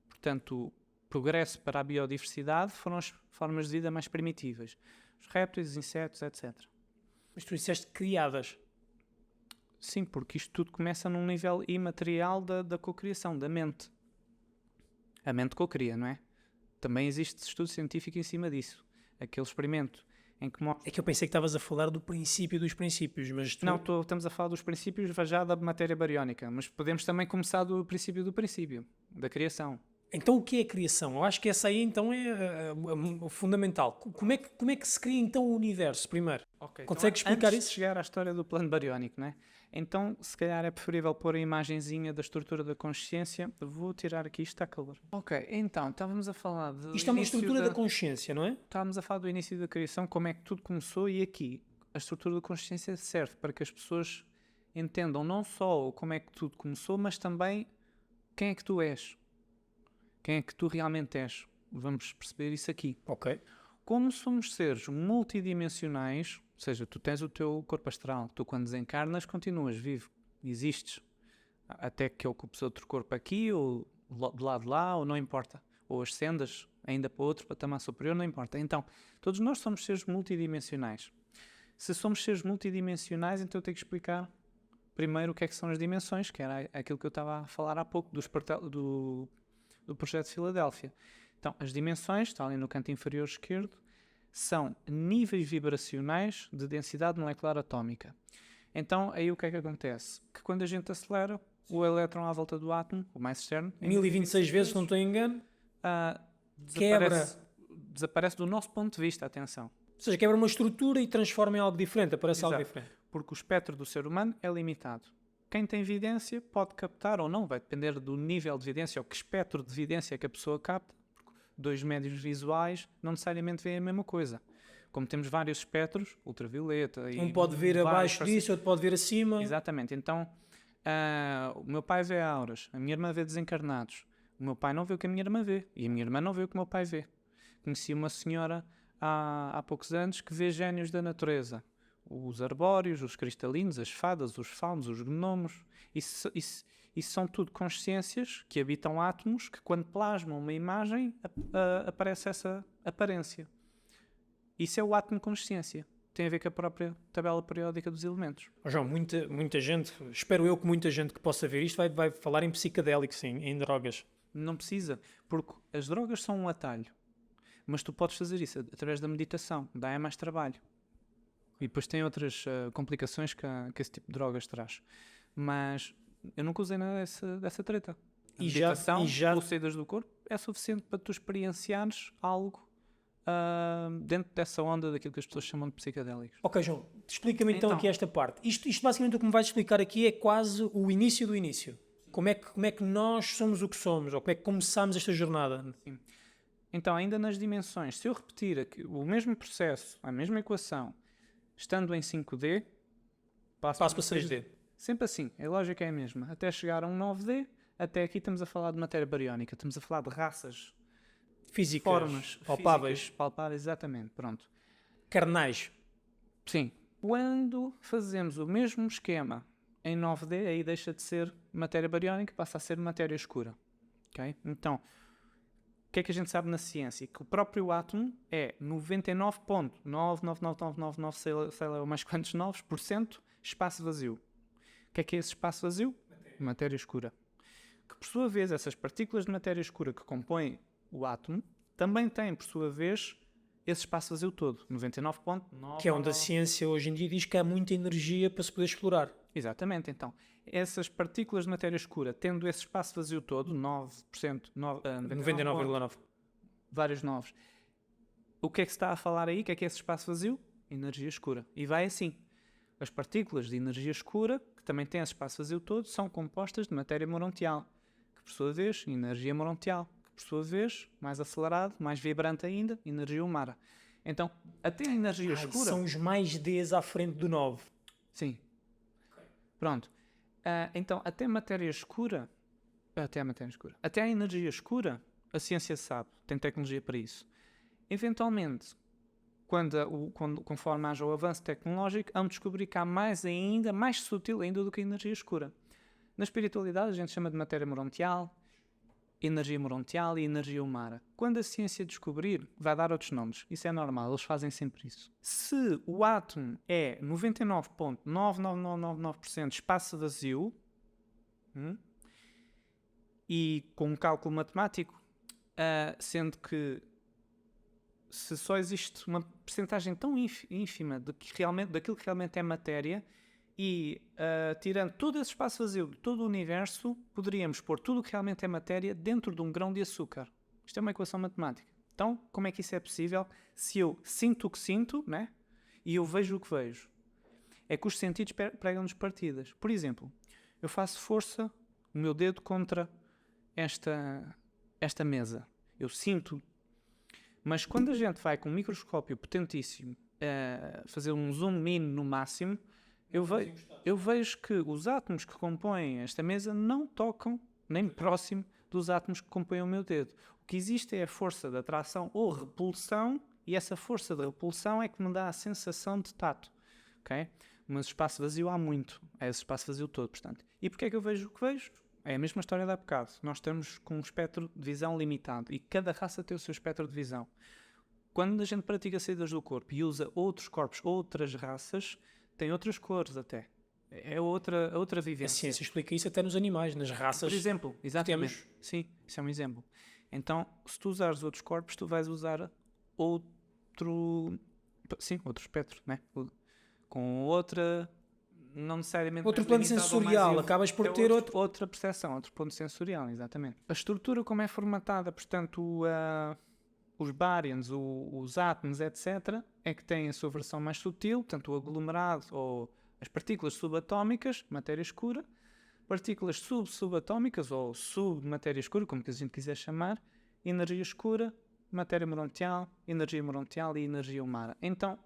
portanto, progresso para a biodiversidade, foram as formas de vida mais primitivas. Os répteis, os insetos, etc. Mas tu disseste criadas. Sim, porque isto tudo começa num nível imaterial da cocriação, da mente. A mente cocria, não é? Também existe estudo científico em cima disso. Aquele experimento em que mostra... É que eu pensei que estavas a falar do princípio dos princípios, mas tu... Não, estamos a falar dos princípios já da matéria bariónica, mas podemos também começar do princípio, da criação. Então o que é a criação? Eu acho que essa aí então é o fundamental. Como é que se cria então o universo primeiro? Okay, Consegues então, explicar antes isso? De chegar à história do plano bariónico, não é? Então, se calhar é preferível pôr a imagenzinha da estrutura da consciência. Vou tirar aqui, isto está calor. Ok, então, estávamos a falar de... Isto é uma estrutura da consciência, não é? Estávamos a falar do início da criação, como é que tudo começou, e aqui a estrutura da consciência serve para que as pessoas entendam não só como é que tudo começou, mas também quem é que tu és. Quem é que tu realmente és. Vamos perceber isso aqui. Ok. Como somos seres multidimensionais, ou seja, tu tens o teu corpo astral, tu quando desencarnas continuas vivo, existes, até que ocupes outro corpo aqui, ou de lado de lá, ou não importa, ou ascendas ainda para outro patamar superior, não importa. Então, todos nós somos seres multidimensionais. Se somos seres multidimensionais, então eu tenho que explicar primeiro o que é que são as dimensões, que era aquilo que eu estava a falar há pouco, do projeto de Filadélfia. Então, as dimensões, está ali no canto inferior esquerdo, são níveis vibracionais de densidade molecular atómica. Então, aí o que é que acontece? Que quando a gente acelera, o elétron à volta do átomo, o mais externo... 1026 vezes, não estou em engano, desaparece do nosso ponto de vista, atenção. Ou seja, quebra uma estrutura e transforma em algo diferente, aparece Exato. algo diferente. Porque o espectro do ser humano é limitado. Quem tem evidência pode captar ou não, vai depender do nível de evidência ou que espectro de evidência que a pessoa capta. Dois médios visuais não necessariamente veem a mesma coisa. Como temos vários espectros, ultravioleta... Um pode ver abaixo disso, outro pode ver acima. Exatamente. Então, o meu pai vê auras, a minha irmã vê desencarnados. O meu pai não vê o que a minha irmã vê. E a minha irmã não vê o que o meu pai vê. Conheci uma senhora há poucos anos que vê génios da natureza. Os arbóreos, os cristalinos, as fadas, os faunos, os gnomos. Isso são tudo consciências que habitam átomos que, quando plasmam uma imagem, aparece essa aparência. Isso é o átomo consciência. Tem a ver com a própria tabela periódica dos elementos. João, muita gente, espero eu que muita gente que possa ver isto vai falar em psicadélicos, em drogas. Não precisa, porque as drogas são um atalho. Mas tu podes fazer isso através da meditação. Dá mais trabalho. E depois tem outras complicações que esse tipo de drogas traz. Mas eu nunca usei nada dessa treta. A meditação, pelas saídas do corpo, é suficiente para tu experienciares algo dentro dessa onda daquilo que as pessoas chamam de psicadélicos. Ok, João, explica-me então Então. aqui esta parte. Isto basicamente o que me vais explicar aqui é quase o início do início. Como é que nós somos o que somos, ou como é que começamos esta jornada? Então, ainda nas dimensões, se eu repetir o mesmo processo, a mesma equação, estando em 5D, passo Passo para 6D. Sempre assim, a lógica é a mesma. Até chegar a um 9D, até aqui estamos a falar de matéria bariónica, estamos a falar de raças, Físicas, formas palpáveis, físicas, palpáveis, exatamente, pronto. carnais. Sim, quando fazemos o mesmo esquema em 9D, aí deixa de ser matéria bariónica, passa a ser matéria escura. Okay? Então, o que é que a gente sabe na ciência? Que o próprio átomo é 99,99999, sei lá mais quantos 9% espaço vazio. O que é esse espaço vazio? Matéria escura. Que, por sua vez, essas partículas de matéria escura que compõem o átomo também têm, por sua vez, esse espaço vazio todo. 99,9. Que é onde a ciência hoje em dia diz que há muita energia para se poder explorar. Exatamente. Então, essas partículas de matéria escura, tendo esse espaço vazio todo, 9%, 99,9%. vários novos. O que é que se está a falar aí? O que é esse espaço vazio? Energia escura. E vai assim. As partículas de energia escura, que também têm esse espaço vazio todo, são compostas de matéria morontial, que por sua vez, energia morontial, que por sua vez, mais acelerado, mais vibrante ainda, energia humana. Então, até a energia escura... São os mais Ds à frente do 9. Sim. Pronto. Então, até a matéria escura, até a energia escura, a ciência sabe, tem tecnologia para isso. Eventualmente, conforme haja o avanço tecnológico, vamos descobrir que há mais sutil ainda do que a energia escura. Na espiritualidade a gente chama de matéria morontial, energia morontial e energia humana. Quando a ciência descobrir, vai dar outros nomes. Isso é normal, eles fazem sempre isso. Se o átomo é 99,99999% espaço vazio, e com um cálculo matemático, sendo que se só existe uma percentagem tão ínfima daquilo que realmente é matéria, e tirando todo esse espaço vazio de todo o universo, poderíamos pôr tudo o que realmente é matéria dentro de um grão de açúcar. Isto é uma equação matemática. Então, como é que isso é possível se eu sinto o que sinto, né? E eu vejo o que vejo? É que os sentidos pregam-nos partidas. Por exemplo, eu faço força o meu dedo contra esta mesa. Eu sinto. Mas quando a gente vai com um microscópio potentíssimo fazer um zoom in no máximo, eu vejo que os átomos que compõem esta mesa não tocam nem próximo dos átomos que compõem o meu dedo. O que existe é a força de atração ou repulsão, e essa força de repulsão é que me dá a sensação de tato. Okay? Mas espaço vazio há muito. É esse espaço vazio todo, portanto. E porquê é que eu vejo o que vejo? É a mesma história de há bocado. Nós estamos com um espectro de visão limitado e cada raça tem o seu espectro de visão. Quando a gente pratica saídas do corpo e usa outros corpos, outras raças, tem outras cores até. É outra vivência. A ciência explica isso até nos animais, nas raças. Por exemplo, exatamente. Sim, isso é um exemplo. Então, se tu usares outros corpos, tu vais usar outro espectro, né? Com outra... não necessariamente outro plano sensorial, acabas por ter outra percepção, outro ponto sensorial, exatamente. A estrutura como é formatada, portanto, os baryons, os átomos, etc., é que têm a sua versão mais sutil, portanto, o aglomerado ou as partículas subatómicas, matéria escura, partículas subatómicas ou submatéria escura, como que a gente quiser chamar, energia escura, matéria morontial e energia humana. Então,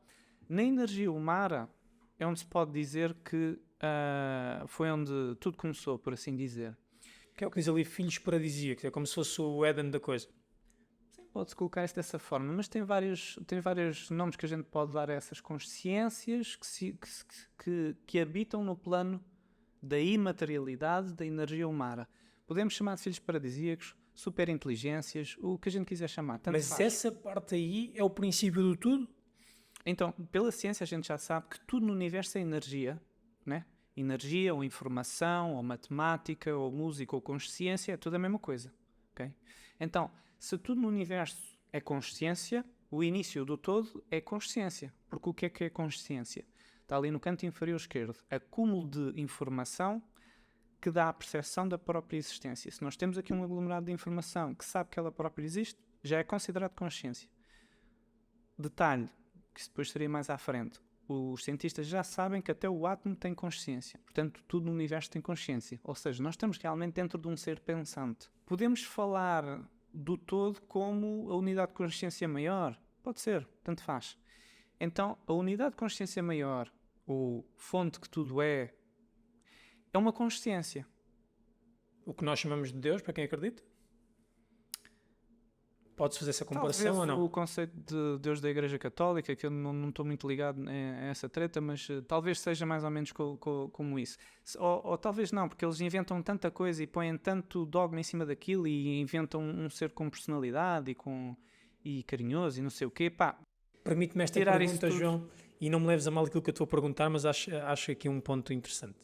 na energia humana é onde se pode dizer que foi onde tudo começou, por assim dizer. Que é o que diz ali, filhos paradisíacos, é como se fosse o Éden da coisa. Sim, pode-se colocar isso dessa forma, mas tem vários nomes que a gente pode dar a essas consciências que habitam no plano da imaterialidade da energia humana. Podemos chamar de filhos paradisíacos, superinteligências, o que a gente quiser chamar. Mas faz. Essa parte aí é o princípio do tudo? Então, pela ciência a gente já sabe que tudo no universo é energia, né? Energia, ou informação, ou matemática, ou música, ou consciência, é tudo a mesma coisa, ok? Então, se tudo no universo é consciência, o início do todo é consciência. Porque o que é consciência? Está ali no canto inferior esquerdo. Acúmulo de informação que dá a percepção da própria existência. Se nós temos aqui um aglomerado de informação que sabe que ela própria existe, já é considerado consciência. detalhe, que isso depois seria mais à frente. Os cientistas já sabem que até o átomo tem consciência. Portanto, tudo no universo tem consciência. Ou seja, nós estamos realmente dentro de um ser pensante. Podemos falar do todo como a unidade de consciência maior? Pode ser, tanto faz. Então, a unidade de consciência maior, ou fonte que tudo é uma consciência. O que nós chamamos de Deus, para quem acredita? Pode-se fazer essa comparação Talvez ou não? o conceito de Deus da Igreja Católica, que eu não estou muito ligado a essa treta, mas talvez seja mais ou menos como isso. Ou talvez não, porque eles inventam tanta coisa e põem tanto dogma em cima daquilo e inventam um ser com personalidade e carinhoso e não sei o quê. Pá, permite-me esta tirar pergunta, isso tudo. João, e não me leves a mal aquilo que eu estou a perguntar, mas acho aqui um ponto interessante.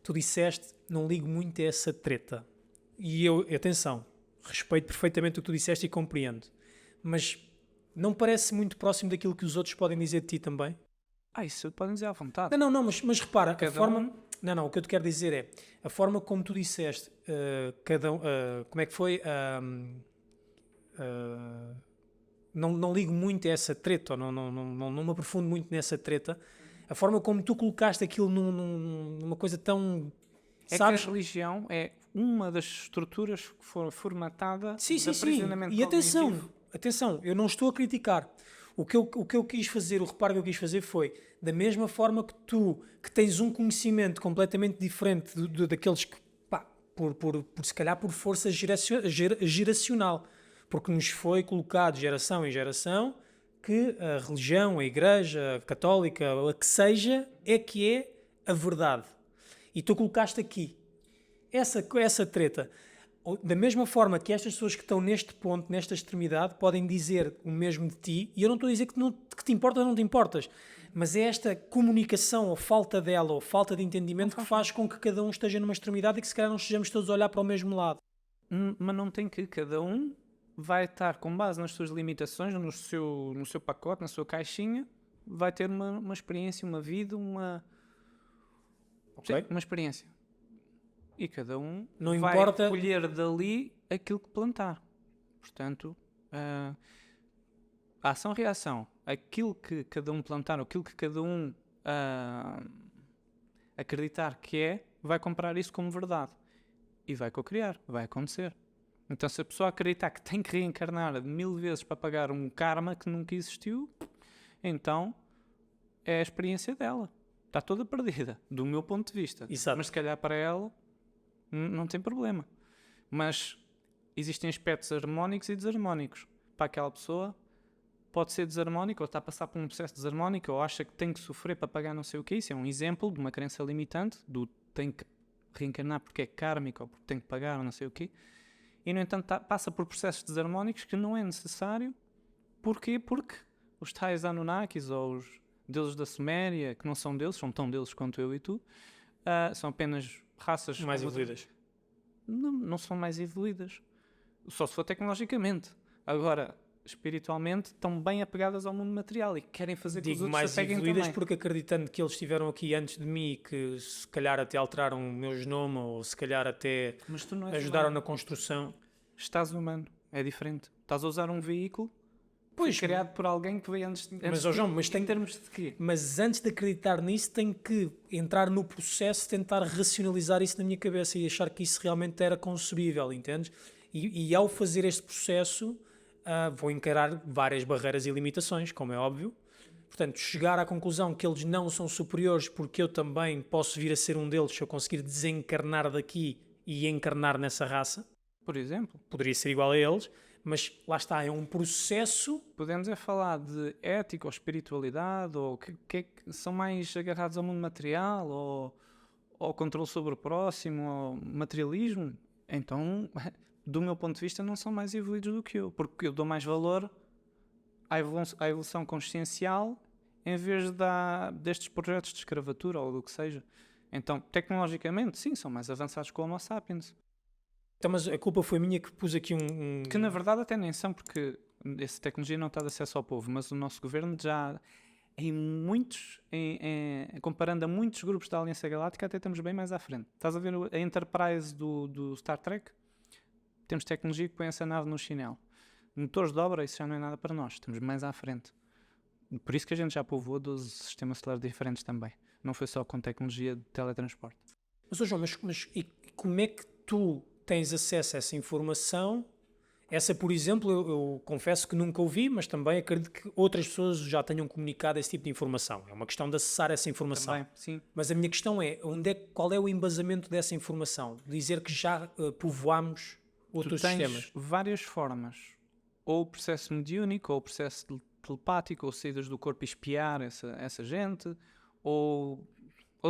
Tu disseste, não ligo muito a essa treta. E eu, atenção, respeito perfeitamente o que tu disseste e compreendo. Mas não parece muito próximo daquilo que os outros podem dizer de ti também? Isso podem dizer à vontade. Não, mas repara, Cada a forma... um- Não, o que eu te quero dizer é, a forma como tu disseste, como é que foi? Não ligo muito a essa treta, ou não me aprofundo muito nessa treta. A forma como tu colocaste aquilo numa coisa tão... É sabes? que a religião é uma das estruturas que foi formatada Sim. de aprisionamento E cognitivo. atenção, eu não estou a criticar. O que eu quis fazer, o reparo que eu quis fazer foi, da mesma forma que tu, que tens um conhecimento completamente diferente daqueles que, pá, por se calhar por força geracional, porque nos foi colocado geração em geração que a religião, a igreja católica, a que seja, é a verdade. E tu colocaste aqui essa treta. Da mesma forma que estas pessoas que estão neste ponto, nesta extremidade, podem dizer o mesmo de ti, e eu não estou a dizer que te importas ou não te importas, mas é esta comunicação, ou falta dela, ou falta de entendimento, que faz com que cada um esteja numa extremidade e que se calhar não estejamos todos a olhar para o mesmo lado. Mas não tem que. Cada um vai estar com base nas suas limitações, no seu pacote, na sua caixinha, vai ter uma experiência, uma vida, Ok? sim, uma experiência. E cada um Não vai importa- colher dali aquilo que plantar. Portanto, a ação-reação, aquilo que cada um plantar, aquilo que cada um acreditar que vai comprar isso como verdade. E vai co-criar, vai acontecer. Então, se a pessoa acreditar que tem que reencarnar 1000 vezes para pagar um karma que nunca existiu, então é a experiência dela. Está toda perdida, do meu ponto de vista. Exato. Mas se calhar para ela não tem problema. Mas existem aspectos harmónicos e desarmónicos. Para aquela pessoa pode ser desarmónico, ou está a passar por um processo desarmónico, ou acha que tem que sofrer para pagar não sei o que. Isso é um exemplo de uma crença limitante, do tem que reencarnar porque é kármico, ou porque tem que pagar ou não sei o quê. E, no entanto, passa por processos desarmónicos que não é necessário. Porquê? Porque os tais Anunnakis, ou os deuses da Suméria, que não são deuses, são tão deuses quanto eu e tu, são apenas raças... Mais evoluídas. Não são mais evoluídas. Só se for tecnologicamente. Agora, espiritualmente, estão bem apegadas ao mundo material e querem fazer que os Digo outros mais se apeguem evoluídas também. porque acreditando que eles estiveram aqui antes de mim e que se calhar até alteraram o meu genoma ou se calhar até Mas tu não és ajudaram humano. na construção. Estás humano. É diferente. Estás a usar um veículo Pois, criado por alguém que veio antes mas, ó João, mas em termos de quê? Mas antes de acreditar nisso, tenho que entrar no processo, tentar racionalizar isso na minha cabeça e achar que isso realmente era concebível, entendes? E ao fazer este processo, vou encarar várias barreiras e limitações, como é óbvio. Portanto, chegar à conclusão que eles não são superiores porque eu também posso vir a ser um deles se eu conseguir desencarnar daqui e encarnar nessa raça, Por exemplo, poderia ser igual a eles, mas lá está, é um processo. podemos falar de ética ou espiritualidade, ou que são mais agarrados ao mundo material, ou ao controle sobre o próximo, ou materialismo. Então, do meu ponto de vista, não são mais evoluídos do que eu, porque eu dou mais valor à evolução consciencial em vez destes projetos de escravatura ou do que seja. Então, tecnologicamente, sim, são mais avançados que o Homo sapiens. Então, mas a culpa foi minha que pus aqui um... Que na verdade até nem são, porque essa tecnologia não está de acesso ao povo, mas o nosso governo já, comparando a muitos grupos da Aliança Galáctica, até estamos bem mais à frente. Estás a ver a Enterprise do Star Trek? Temos tecnologia que põe essa nave no chinelo. Motores de obra, isso já não é nada para nós, estamos mais à frente. Por isso que a gente já povoou 12 sistemas solares diferentes também. Não foi só com tecnologia de teletransporte. Mas, João, e como é que tu tens acesso a essa informação? Essa, por exemplo, eu confesso que nunca ouvi, mas também acredito que outras pessoas já tenham comunicado esse tipo de informação. É uma questão de acessar essa informação. Também, sim. Mas a minha questão é, qual é o embasamento dessa informação? Dizer que já povoámos outros Tu tens sistemas. várias formas. Ou o processo mediúnico, ou o processo telepático, ou saídas do corpo e espiar essa gente, ou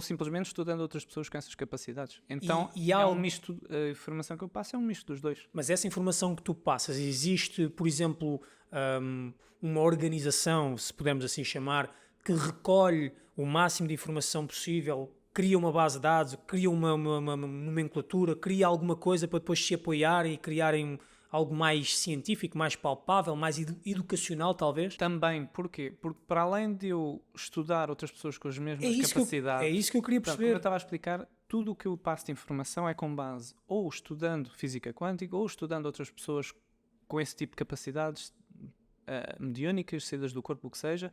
simplesmente estudando outras pessoas com essas capacidades. Então, E há é um algo- misto, a informação que eu passo é um misto dos dois. Mas essa informação que tu passas, existe, por exemplo, uma organização, se pudermos assim chamar, que recolhe o máximo de informação possível, cria uma base de dados, cria uma nomenclatura, cria alguma coisa para depois se apoiarem e criarem algo mais científico, mais palpável, mais educacional, talvez? Também, porquê? Porque para além de eu estudar outras pessoas com as mesmas capacidades, é isso que eu queria portanto, como perceber. eu estava a explicar, tudo o que eu passo de informação é com base ou estudando física quântica ou estudando outras pessoas com esse tipo de capacidades mediúnicas, saídas do corpo, o que seja,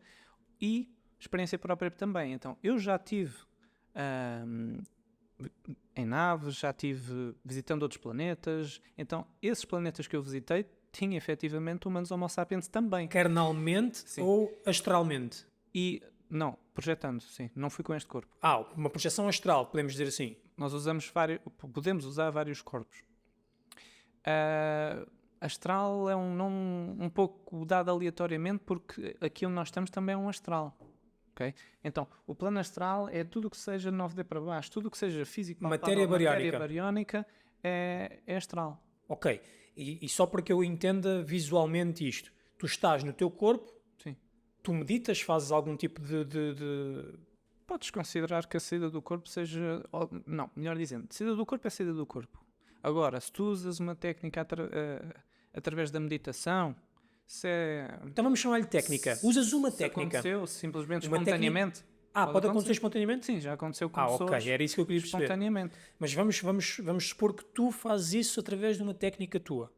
e experiência própria também. Então, eu já tive em naves, já tive visitando outros planetas. Então, esses planetas que eu visitei tinham efetivamente humanos Homo sapiens também. Carnalmente Sim. ou astralmente? E, não, projetando, sim, não fui com este corpo. Uma projeção astral, podemos dizer assim. Nós podemos usar vários corpos. Astral é um nome um pouco dado aleatoriamente porque aqui onde nós estamos também é um astral. Okay? Então, o plano astral é tudo o que seja 9D para baixo, tudo o que seja físico, Matéria bariónica. bariónica é astral. Ok, e só para que eu entenda visualmente isto, tu estás no teu corpo, Sim. tu meditas, fazes algum tipo de... Podes considerar que a saída do corpo seja... Não, melhor dizendo, saída do corpo é saída do corpo. Agora, se tu usas uma técnica através da meditação, se é... Então vamos chamar-lhe técnica. Usas uma se técnica. aconteceu simplesmente Uma espontaneamente... Pode acontecer espontaneamente? Sim, já aconteceu com ok, pessoas era isso que eu queria perceber. espontaneamente. Mas vamos supor que tu fazes isso através de uma técnica tua.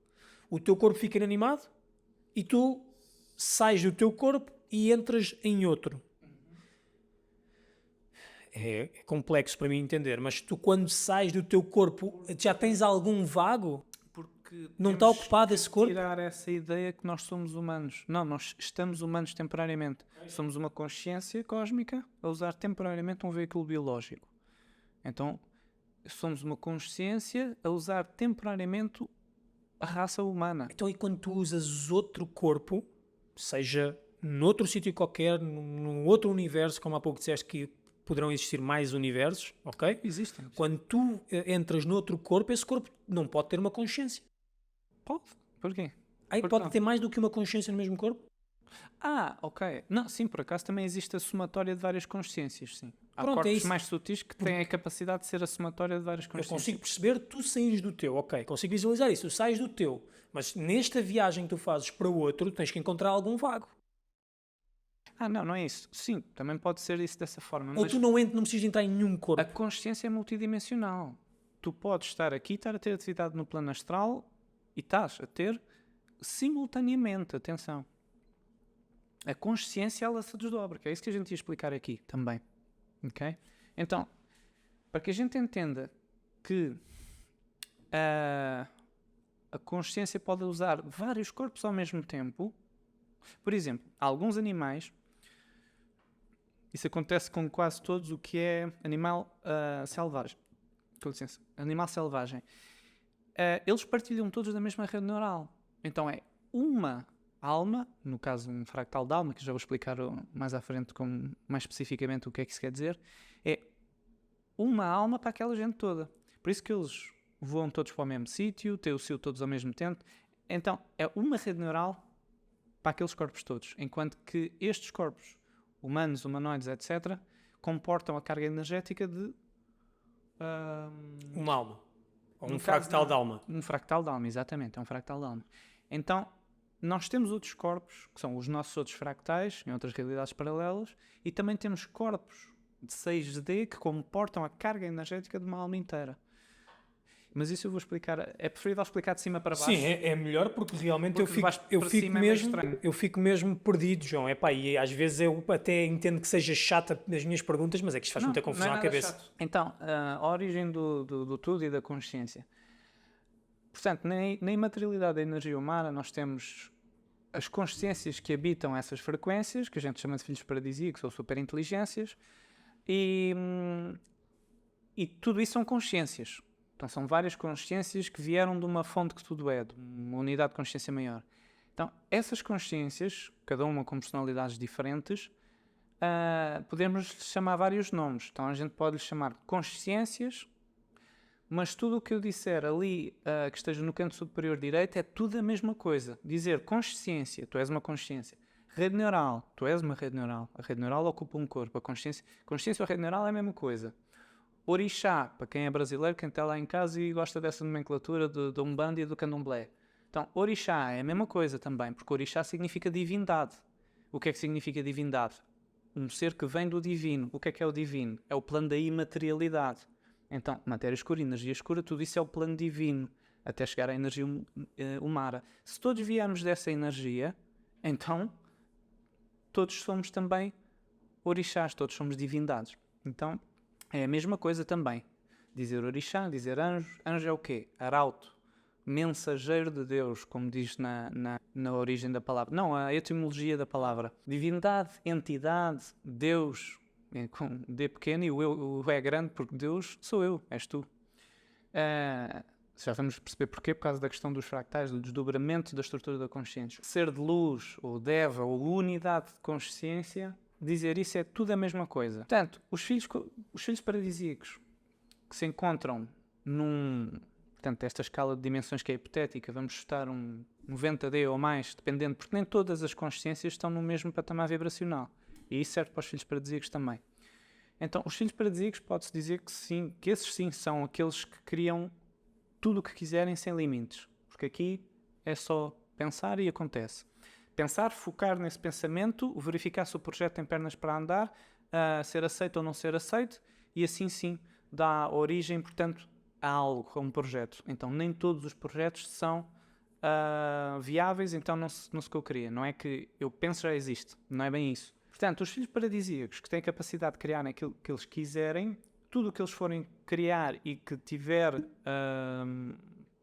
O teu corpo fica inanimado e tu sais do teu corpo e entras em outro. É complexo para mim entender, mas tu quando sais do teu corpo já tens algum vago? Porque Não está ocupado esse corpo? tirar essa ideia que nós somos humanos. Não, nós estamos humanos temporariamente. Somos uma consciência cósmica a usar temporariamente um veículo biológico. Então, somos uma consciência a usar temporariamente a raça humana. Então, e quando tu usas outro corpo, seja noutro sítio qualquer, num outro universo, como há pouco disseste que poderão existir mais universos, ok? Existem. Quando tu entras noutro corpo, esse corpo não pode ter uma consciência. Pode. Porquê? Pode ter mais do que uma consciência no mesmo corpo? Ok. Não, sim, por acaso também existe a somatória de várias consciências, sim. Há Pronto, é corpos isso. mais sutis que têm a capacidade de ser a somatória de várias Eu consciências. consigo perceber tu saís do teu, ok, consigo visualizar isso, tu sais do teu, mas nesta viagem que tu fazes para o outro, tens que encontrar algum vago. Não é isso. Sim, também pode ser isso dessa forma. Ou Mas tu não precisas entrar em nenhum corpo. a consciência é multidimensional. Tu podes estar aqui, estar a ter atividade no plano astral e estás a ter simultaneamente, atenção. A consciência, ela se desdobra, que é isso que a gente ia explicar aqui também. Ok? Então, para que a gente entenda que a consciência pode usar vários corpos ao mesmo tempo, por exemplo, alguns animais, isso acontece com quase todos o que é animal selvagem. Com licença, animal selvagem. Eles partilham todos da mesma rede neural. Então é uma alma, no caso um fractal de alma, que já vou explicar mais à frente mais especificamente o que é que isso quer dizer, é uma alma para aquela gente toda. Por isso que eles voam todos para o mesmo sítio, têm o cio todos ao mesmo tempo. Então é uma rede neural para aqueles corpos todos. Enquanto que estes corpos, humanos, humanoides, etc., comportam a carga energética de... uma alma. Ou um caso, fractal de alma. Um fractal de alma, exatamente. É um fractal de alma. Então, nós temos outros corpos, que são os nossos outros fractais, em outras realidades paralelas, e também temos corpos de 6D que comportam a carga energética de uma alma inteira. Mas isso eu vou explicar. É preferível explicar de cima para baixo. Sim, é melhor porque realmente Porque de baixo para cima é meio estranho. eu fico mesmo perdido, João. Epá, e às vezes eu até entendo que seja chata as minhas perguntas, mas é que isto faz muita confusão à cabeça. Chato. Então, a origem do tudo e da consciência. Portanto, na imaterialidade da energia humana, nós temos as consciências que habitam essas frequências, que a gente chama de filhos paradisíacos ou superinteligências, e tudo isso são consciências. Então, são várias consciências que vieram de uma fonte que tudo é, de uma unidade de consciência maior. Então, essas consciências, cada uma com personalidades diferentes, podemos lhes chamar vários nomes. Então, a gente pode lhes chamar de consciências, mas tudo o que eu disser ali, que esteja no canto superior direito, é tudo a mesma coisa. Dizer consciência, tu és uma consciência. Rede neural, tu és uma rede neural. A rede neural ocupa um corpo. A consciência ou rede neural é a mesma coisa. Orixá, para quem é brasileiro, quem está lá em casa e gosta dessa nomenclatura do Umbanda e do Candomblé. Então, Orixá é a mesma coisa também, porque Orixá significa divindade. O que é que significa divindade? Um ser que vem do divino. O que é o divino? É o plano da imaterialidade. Então, matéria escura, energia escura, tudo isso é o plano divino, até chegar à energia humana. Se todos viermos dessa energia, então, todos somos também orixás, todos somos divindades. Então, é a mesma coisa também. Dizer orixá, dizer anjo. Anjo é o quê? Arauto. Mensageiro de Deus, como diz na origem da palavra. Não, a etimologia da palavra. Divindade, entidade, Deus, com D pequeno, e o é grande, porque Deus sou eu, és tu. Já vamos perceber porquê, por causa da questão dos fractais, do desdobramento da estrutura da consciência. Ser de luz, ou deva, ou unidade de consciência, dizer isso é tudo a mesma coisa. Portanto, os filhos paradisíacos que se encontram portanto, esta escala de dimensões que é hipotética, vamos chutar um 90D ou mais, dependendo, porque nem todas as consciências estão no mesmo patamar vibracional. E isso serve para os filhos paradisíacos também. Então, os filhos paradisíacos pode-se dizer que sim, que esses sim são aqueles que criam tudo o que quiserem sem limites. Porque aqui é só pensar e acontece. Pensar, focar nesse pensamento, verificar se o projeto tem pernas para andar, ser aceito ou não ser aceito, e assim sim dá origem, portanto, a algo, a um projeto. Então, nem todos os projetos são viáveis, então não se co-cria. Não é que eu penso já existe, não é bem isso. Portanto, os filhos paradisíacos que têm a capacidade de criar aquilo que eles quiserem, tudo o que eles forem criar e que tiver,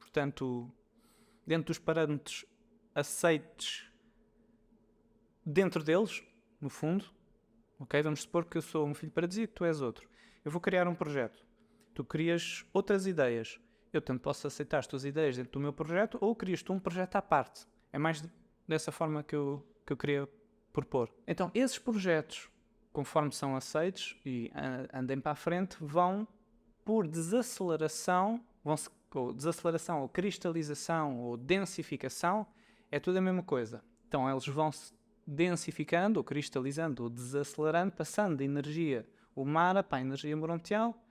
portanto, dentro dos parâmetros aceites dentro deles, no fundo, ok? Vamos supor que eu sou um filho paradisíaco, tu és outro. Eu vou criar um projeto. Tu crias outras ideias. Eu tanto posso aceitar as tuas ideias dentro do meu projeto, ou crias tu um projeto à parte. É mais dessa forma que eu queria propor. Então, esses projetos, conforme são aceitos e andem para a frente, vão por desaceleração, desaceleração ou cristalização ou densificação, é tudo a mesma coisa. Então, eles vão se densificando, ou cristalizando, ou desacelerando, passando de energia humana para a energia morontial,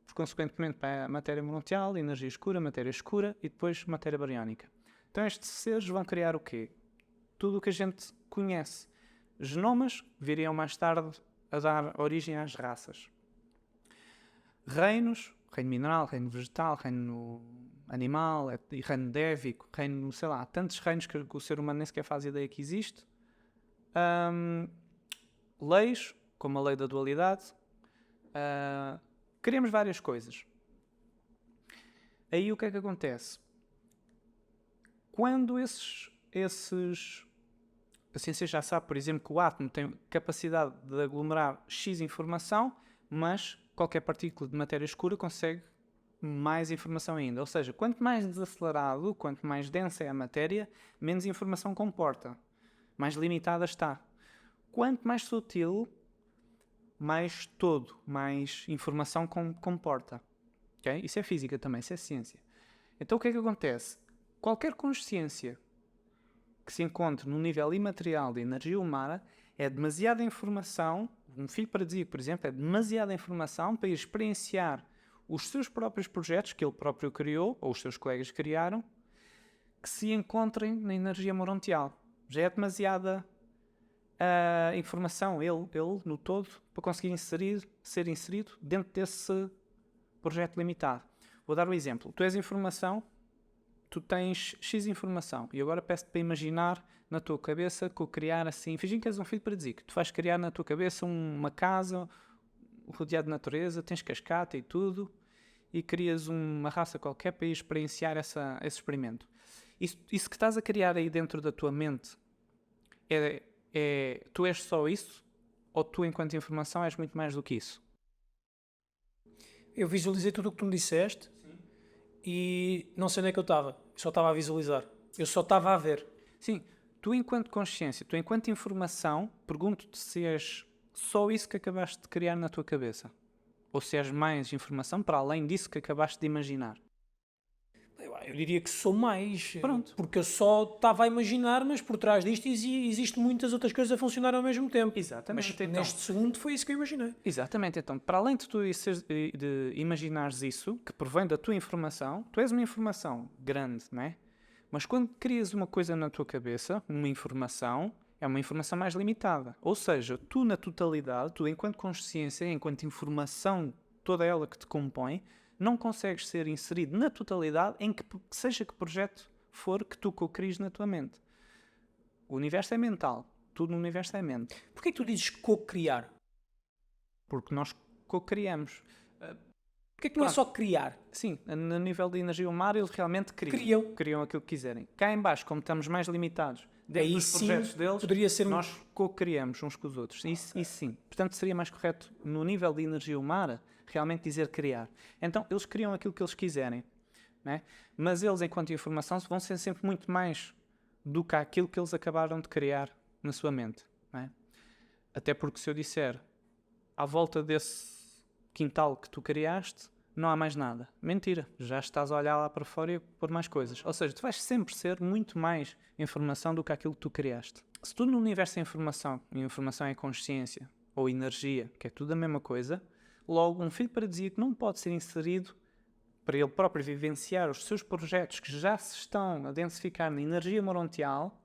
por consequentemente para a matéria morontial, energia escura, matéria escura e depois matéria bariónica. Então estes seres vão criar o quê? Tudo o que a gente conhece. Genomas viriam mais tarde a dar origem às raças. Reinos, reino mineral, reino vegetal, reino animal, e reino dévico, reino, sei lá, tantos reinos que o ser humano nem sequer faz ideia que existe. Leis, como a lei da dualidade. Queremos várias coisas. Aí o que é que acontece? Quando esses a ciência já sabe, por exemplo, que o átomo tem capacidade de aglomerar X informação, mas qualquer partícula de matéria escura consegue mais informação ainda. Ou seja, quanto mais desacelerado, quanto mais densa é a matéria, menos informação comporta. Mais limitada está. Quanto mais sutil, mais todo, mais informação comporta. Okay? Isso é física também, isso é ciência. Então o que é que acontece? Qualquer consciência que se encontre num nível imaterial de energia humana é demasiada informação, um filho paradisíaco, por exemplo, é demasiada informação para ir experienciar os seus próprios projetos que ele próprio criou, ou os seus colegas criaram, que se encontrem na energia morontial. Já é demasiada informação, ele no todo, para conseguir ser inserido dentro desse projeto limitado. Vou dar um exemplo. Tu és informação, tu tens X informação e agora peço-te para imaginar na tua cabeça que eu criar assim, fingindo que és um filho paradisíaco, tu vais criar na tua cabeça uma casa rodeada de natureza, tens cascata e tudo, e crias uma raça qualquer para ir experienciar esse experimento. Isso que estás a criar aí dentro da tua mente, tu és só isso? Ou tu, enquanto informação, és muito mais do que isso? Eu visualizei tudo o que tu me disseste e não sei onde é que eu estava. Eu só estava a visualizar. Eu só estava a ver. Sim, tu enquanto consciência, tu enquanto informação, pergunto-te se és só isso que acabaste de criar na tua cabeça. Ou se és mais informação para além disso que acabaste de imaginar. Eu diria que sou mais. Pronto. Porque eu só estava a imaginar, mas por trás disto existem muitas outras coisas a funcionar ao mesmo tempo. Exatamente. Mas Então, neste segundo foi isso que eu imaginei. exatamente. Então, para além de tu de imaginares isso, que provém da tua informação, tu és uma informação grande, não é? Mas quando crias uma coisa na tua cabeça, uma informação, é uma informação mais limitada. Ou seja, tu na totalidade, tu enquanto consciência, enquanto informação, toda ela que te compõe, não consegues ser inserido na totalidade em que seja que projeto for que tu co-cries na tua mente. O universo é mental. Tudo no universo é mente. Porquê que tu dizes co-criar? Porque nós co-criamos. Porquê que não é só criar? Sim, no nível de energia humana, eles realmente criam. Criam aquilo que quiserem. Cá em baixo, como estamos mais limitados dentro dos projetos deles, poderia ser nós co-criamos uns com os outros. Isso sim. Portanto, seria mais correto, no nível de energia humana, realmente dizer criar. Então, eles criam aquilo que eles quiserem. Né? Mas eles, enquanto informação, vão ser sempre muito mais do que aquilo que eles acabaram de criar na sua mente. Né? Até porque se eu disser à volta desse quintal que tu criaste, não há mais nada. Mentira. Já estás a olhar lá para fora e por mais coisas. Ou seja, tu vais sempre ser muito mais informação do que aquilo que tu criaste. Se tudo no universo é informação, e informação é consciência, ou energia, que é tudo a mesma coisa, logo um filho paradisíaco não pode ser inserido para ele próprio vivenciar os seus projetos que já se estão a densificar na energia morontial.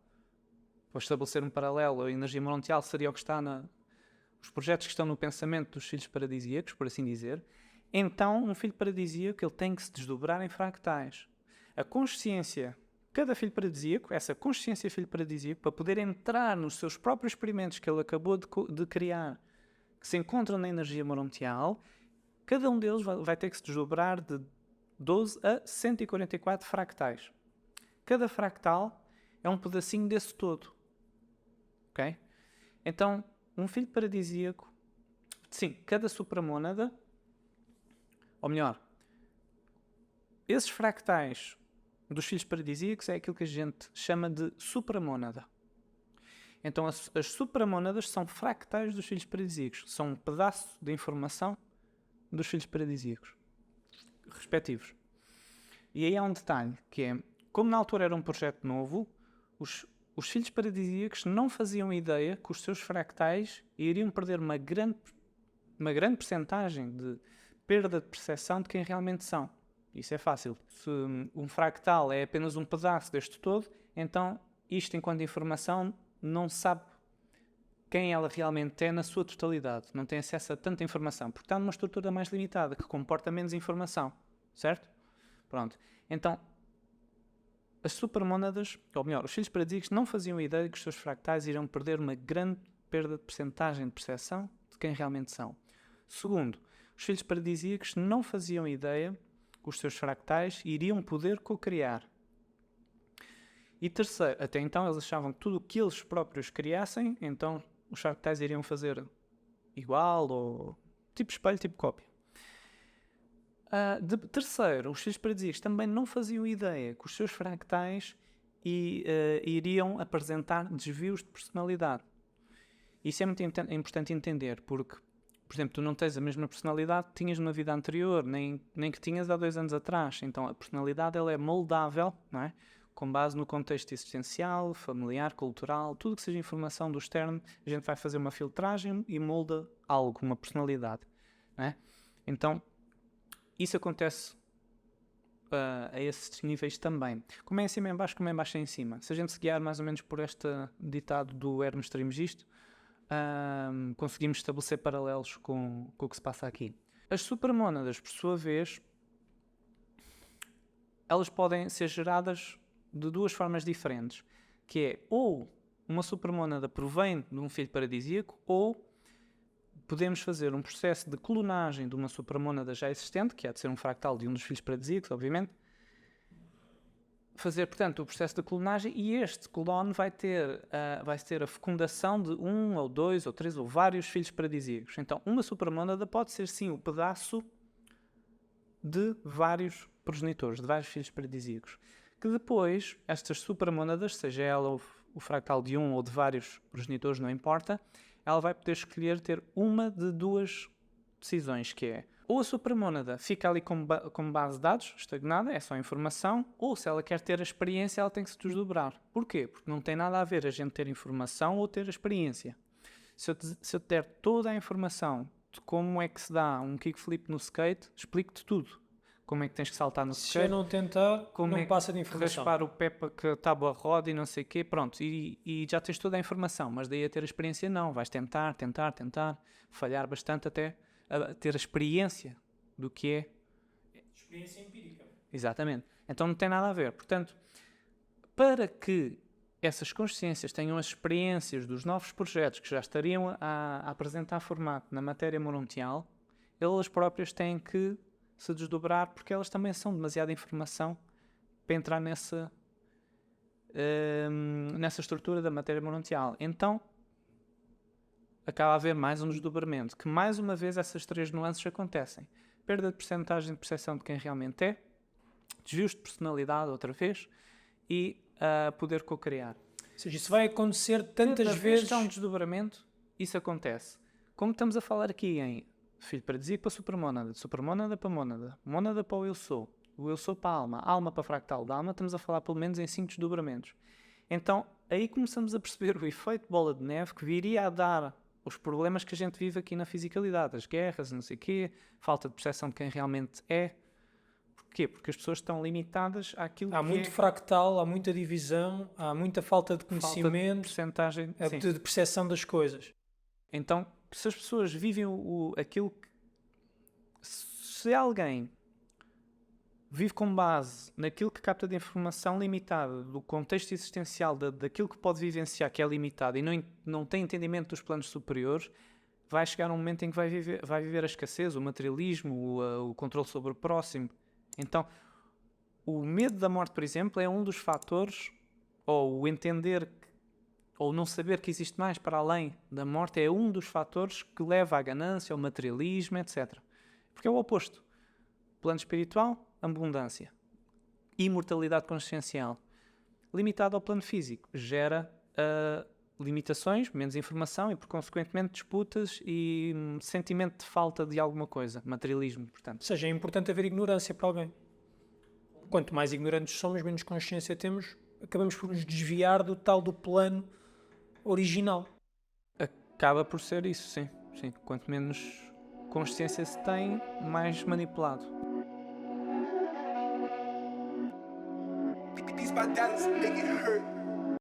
Vou estabelecer um paralelo. A energia morontial seria o que está os projetos que estão no pensamento dos filhos paradisíacos, por assim dizer. Então, um filho paradisíaco ele tem que se desdobrar em fractais. A consciência, cada filho paradisíaco, essa consciência filho paradisíaco, para poder entrar nos seus próprios experimentos que ele acabou de criar, que se encontram na energia morontial, cada um deles vai ter que se desdobrar de 12 a 144 fractais. Cada fractal é um pedacinho desse todo. Ok? Então, um filho paradisíaco, sim, cada supramônada, ou melhor, esses fractais dos filhos paradisíacos é aquilo que a gente chama de supramônada. Então, as supramônadas são fractais dos filhos paradisíacos. São um pedaço de informação dos filhos paradisíacos respectivos. E aí há um detalhe, que é, como na altura era um projeto novo, os filhos paradisíacos não faziam ideia que os seus fractais iriam perder uma grande percentagem de perda de percepção de quem realmente são. Isso é fácil. Se um fractal é apenas um pedaço deste todo, então isto, enquanto informação, não sabe quem ela realmente é na sua totalidade. Não tem acesso a tanta informação, porque está numa estrutura mais limitada, que comporta menos informação. Certo? Pronto. Então, as supermônadas, ou melhor, os filhos paradisíacos não faziam ideia que os seus fractais iriam perder uma grande perda de percentagem de percepção de quem realmente são. Segundo, os filhos paradisíacos não faziam ideia que os seus fractais iriam poder co-criar. E terceiro, até então eles achavam que tudo o que eles próprios criassem, então os fractais iriam fazer igual, ou tipo espelho, tipo cópia. Terceiro, os filhos paradisíacos também não faziam ideia que os seus fractais iriam apresentar desvios de personalidade. Isso é muito importante entender, porque, por exemplo, tu não tens a mesma personalidade que tinhas numa vida anterior, nem que tinhas há 2 anos atrás. Então a personalidade ela é moldável, não é? Com base no contexto existencial, familiar, cultural, tudo que seja informação do externo, a gente vai fazer uma filtragem e molda algo, uma personalidade. Não é? Então, isso acontece a esses níveis também. Como é em cima e em baixo, como é em baixo e em cima. Se a gente se guiar mais ou menos por este ditado do Hermes Trismegisto, conseguimos estabelecer paralelos com o que se passa aqui. As supermônadas, por sua vez, elas podem ser geradas de duas formas diferentes, que é ou uma supermônada provém de um filho paradisíaco, ou podemos fazer um processo de clonagem de uma supermônada já existente, que há de ser um fractal de um dos filhos paradisíacos, obviamente, fazer, portanto, o processo de clonagem, e este clone vai ter a fecundação de 1 ou 2 ou 3 ou vários filhos paradisíacos. Então, uma supermônada pode ser sim o pedaço de vários progenitores, de vários filhos paradisíacos, que depois, estas supermônadas, seja ela o fractal de um ou de vários progenitores, não importa, ela vai poder escolher ter uma de duas decisões, que é ou a supermônada fica ali como base de dados, estagnada, é só informação, ou se ela quer ter a experiência, ela tem que se desdobrar. Porquê? Porque não tem nada a ver a gente ter informação ou ter a experiência. Se eu te der toda a informação de como é que se dá um kickflip no skate, explico-te tudo. Como é que tens que saltar no skate. Se eu não tentar, como não é passa de informação. Raspar o pé para que a tábua roda e não sei o quê, pronto, e já tens toda a informação, mas daí a ter a experiência não, vais tentar, falhar bastante até a ter a experiência do que é. Experiência empírica. Exatamente. Então não tem nada a ver. Portanto, para que essas consciências tenham as experiências dos novos projetos que já estariam a apresentar formato na matéria morontial, elas próprias têm que se desdobrar, porque elas também são demasiada informação para entrar nessa estrutura da matéria morontial. Então acaba a haver mais um desdobramento, que mais uma vez essas três nuances acontecem: perda de percentagem de percepção de quem realmente é, desvios de personalidade outra vez, e poder co-criar. Ou seja, isso vai acontecer tantas vezes. Há um desdobramento, isso acontece. Como estamos a falar aqui em filho paradisíaco para supermônada, de supermônada para mônada, mônada para o eu sou para a alma para fractal da alma, estamos a falar pelo menos em 5 desdobramentos. Então, aí começamos a perceber o efeito bola de neve que viria a dar os problemas que a gente vive aqui na fisicalidade, as guerras, não sei o quê, falta de percepção de quem realmente é. Porquê? Porque as pessoas estão limitadas àquilo que há muito fractal, há muita divisão, há muita falta de conhecimento, de percepção das coisas. Então, se as pessoas vivem aquilo que... Se alguém vive com base naquilo que capta de informação limitada, do contexto existencial, daquilo que pode vivenciar, que é limitado, e não tem entendimento dos planos superiores, vai chegar um momento em que vai viver a escassez, o materialismo, o controle sobre o próximo. Então, o medo da morte, por exemplo, é um dos fatores, ou o entender, ou não saber que existe mais para além da morte, é um dos fatores que leva à ganância, ao materialismo, etc. Porque é o oposto. Plano espiritual, abundância. Imortalidade consciencial. Limitado ao plano físico. Gera limitações, menos informação e, por consequentemente, disputas e sentimento de falta de alguma coisa. Materialismo, portanto. Ou seja, é importante haver ignorância para alguém. Quanto mais ignorantes somos, menos consciência temos, acabamos por nos desviar do plano original. Acaba por ser isso, sim. Quanto menos consciência se tem, mais manipulado. These my daddies make it hurt.